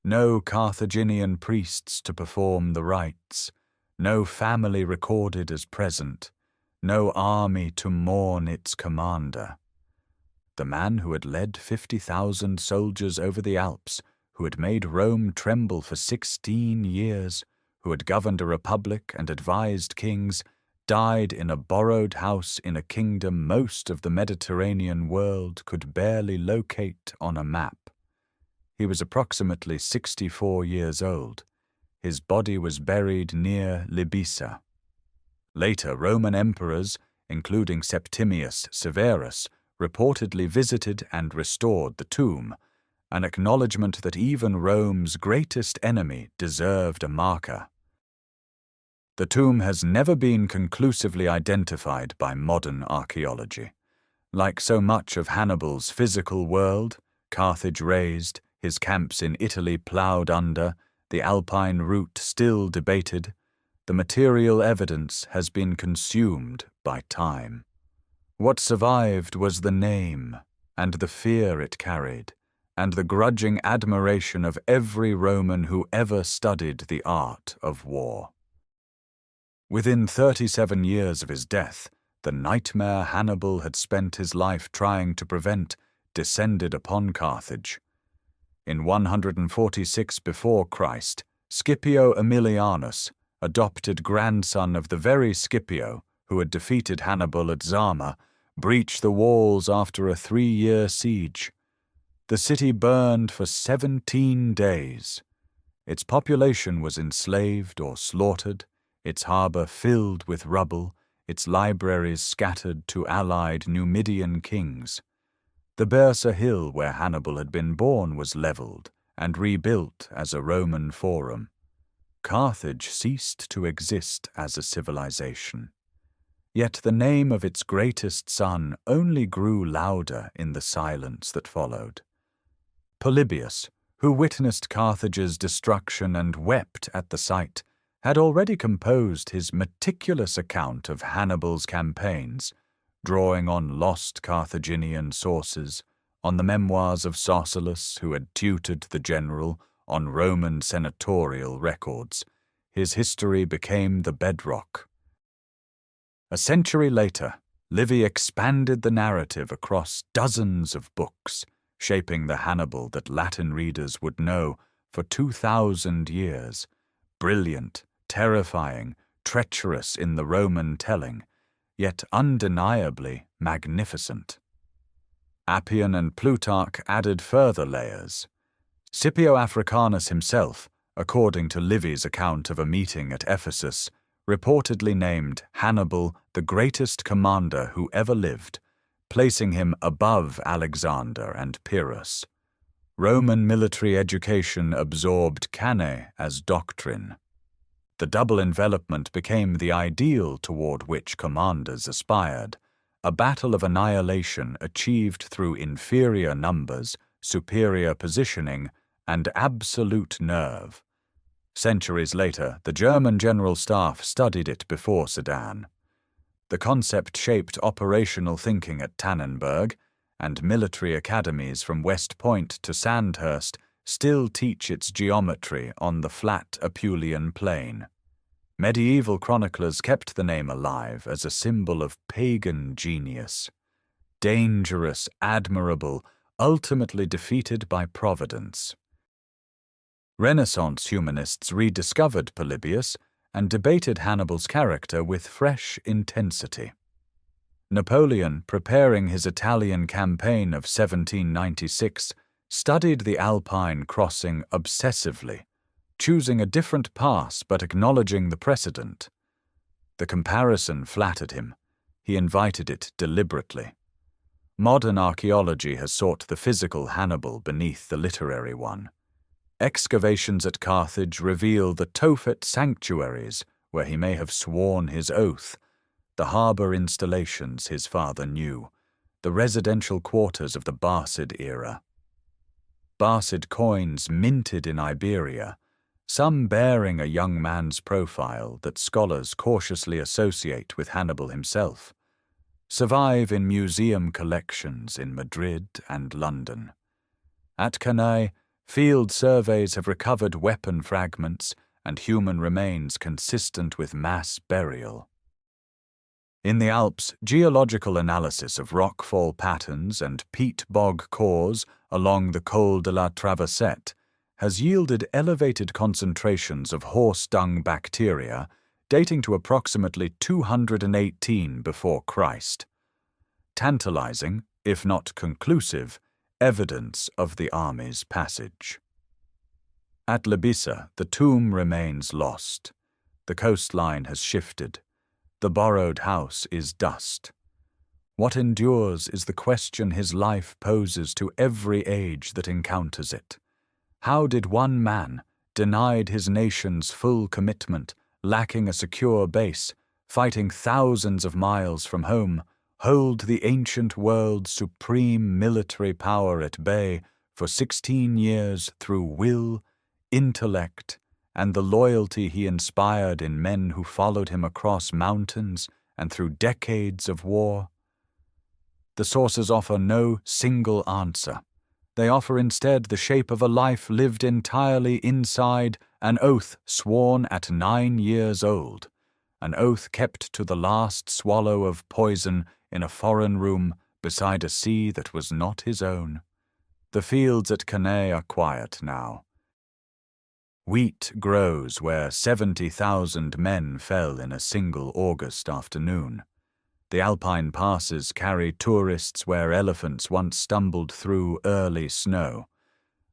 [SPEAKER 1] No Carthaginian priests to perform the rites, no family recorded as present, no army to mourn its commander. The man who had led 50,000 soldiers over the Alps, who had made Rome tremble for 16 years, who had governed a republic and advised kings, died in a borrowed house in a kingdom most of the Mediterranean world could barely locate on a map. He was approximately 64 years old. His body was buried near Libissa. Later, Roman emperors, including Septimius Severus, reportedly visited and restored the tomb, an acknowledgement that even Rome's greatest enemy deserved a marker. The tomb has never been conclusively identified by modern archaeology. Like so much of Hannibal's physical world, Carthage razed, his camps in Italy ploughed under, the Alpine route still debated, the material evidence has been consumed by time. What survived was the name and the fear it carried, and the grudging admiration of every Roman who ever studied the art of war. Within 37 years of his death, the nightmare Hannibal had spent his life trying to prevent descended upon Carthage. In 146 before Christ, Scipio Aemilianus, adopted grandson of the very Scipio who had defeated Hannibal at Zama, breached the walls after a 3-year siege. The city burned for 17 days. Its population was enslaved or slaughtered, its harbor filled with rubble, its libraries scattered to allied Numidian kings. The Barca hill where Hannibal had been born was leveled and rebuilt as a Roman forum. Carthage ceased to exist as a civilization. Yet the name of its greatest son only grew louder in the silence that followed. Polybius, who witnessed Carthage's destruction and wept at the sight, had already composed his meticulous account of Hannibal's campaigns, drawing on lost Carthaginian sources, on the memoirs of Sosilas, who had tutored the general, on Roman senatorial records. His history became the bedrock. A century later, Livy expanded the narrative across dozens of books, shaping the Hannibal that Latin readers would know for 2,000 years. Brilliant, terrifying, treacherous in the Roman telling, yet undeniably magnificent. Appian and Plutarch added further layers. Scipio Africanus himself, according to Livy's account of a meeting at Ephesus, reportedly named Hannibal the greatest commander who ever lived, placing him above Alexander and Pyrrhus. Roman military education absorbed Cannae as doctrine. The double envelopment became the ideal toward which commanders aspired, a battle of annihilation achieved through inferior numbers, superior positioning, and absolute nerve. Centuries later, the German General Staff studied it before Sedan. The concept shaped operational thinking at Tannenberg, and military academies from West Point to Sandhurst still teach its geometry on the flat Apulian plain. Medieval chroniclers kept the name alive as a symbol of pagan genius. Dangerous, admirable, ultimately defeated by providence. Renaissance humanists rediscovered Polybius and debated Hannibal's character with fresh intensity. Napoleon, preparing his Italian campaign of 1796, studied the Alpine crossing obsessively, choosing a different pass but acknowledging the precedent. The comparison flattered him. He invited it deliberately. Modern archaeology has sought the physical Hannibal beneath the literary one. Excavations at Carthage reveal the Tophet sanctuaries where he may have sworn his oath, the harbour installations his father knew, the residential quarters of the Barcid era. Barcid coins minted in Iberia, some bearing a young man's profile that scholars cautiously associate with Hannibal himself, survive in museum collections in Madrid and London. At Cannae, field surveys have recovered weapon fragments and human remains consistent with mass burial. In the Alps, geological analysis of rockfall patterns and peat bog cores along the Col de la Traversette has yielded elevated concentrations of horse dung bacteria dating to approximately 218 before Christ. Tantalizing, if not conclusive, evidence of the army's passage. At Labissa, the tomb remains lost. The coastline has shifted. The borrowed house is dust. What endures is the question his life poses to every age that encounters it. How did one man, denied his nation's full commitment, lacking a secure base, fighting thousands of miles from home, hold the ancient world's supreme military power at bay for 16 years through will, intellect, and the loyalty he inspired in men who followed him across mountains and through decades of war? The sources offer no single answer. They offer instead the shape of a life lived entirely inside an oath sworn at 9 years old, an oath kept to the last swallow of poison in a foreign room beside a sea that was not his own. The fields at Cannae are quiet now. Wheat grows where 70,000 men fell in a single August afternoon. The alpine passes carry tourists where elephants once stumbled through early snow.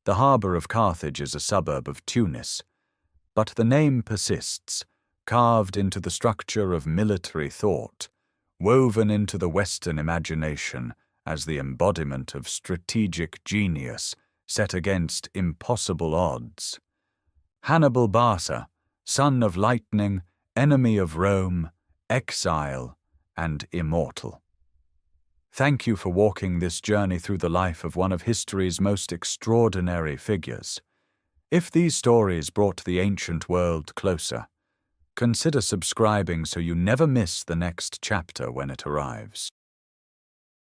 [SPEAKER 1] The harbour of Carthage is a suburb of Tunis. But the name persists, carved into the structure of military thought, woven into the Western imagination as the embodiment of strategic genius set against impossible odds. Hannibal Barca, son of lightning, enemy of Rome, exile, and immortal. Thank you for walking this journey through the life of one of history's most extraordinary figures. If these stories brought the ancient world closer, consider subscribing so you never miss the next chapter when it arrives.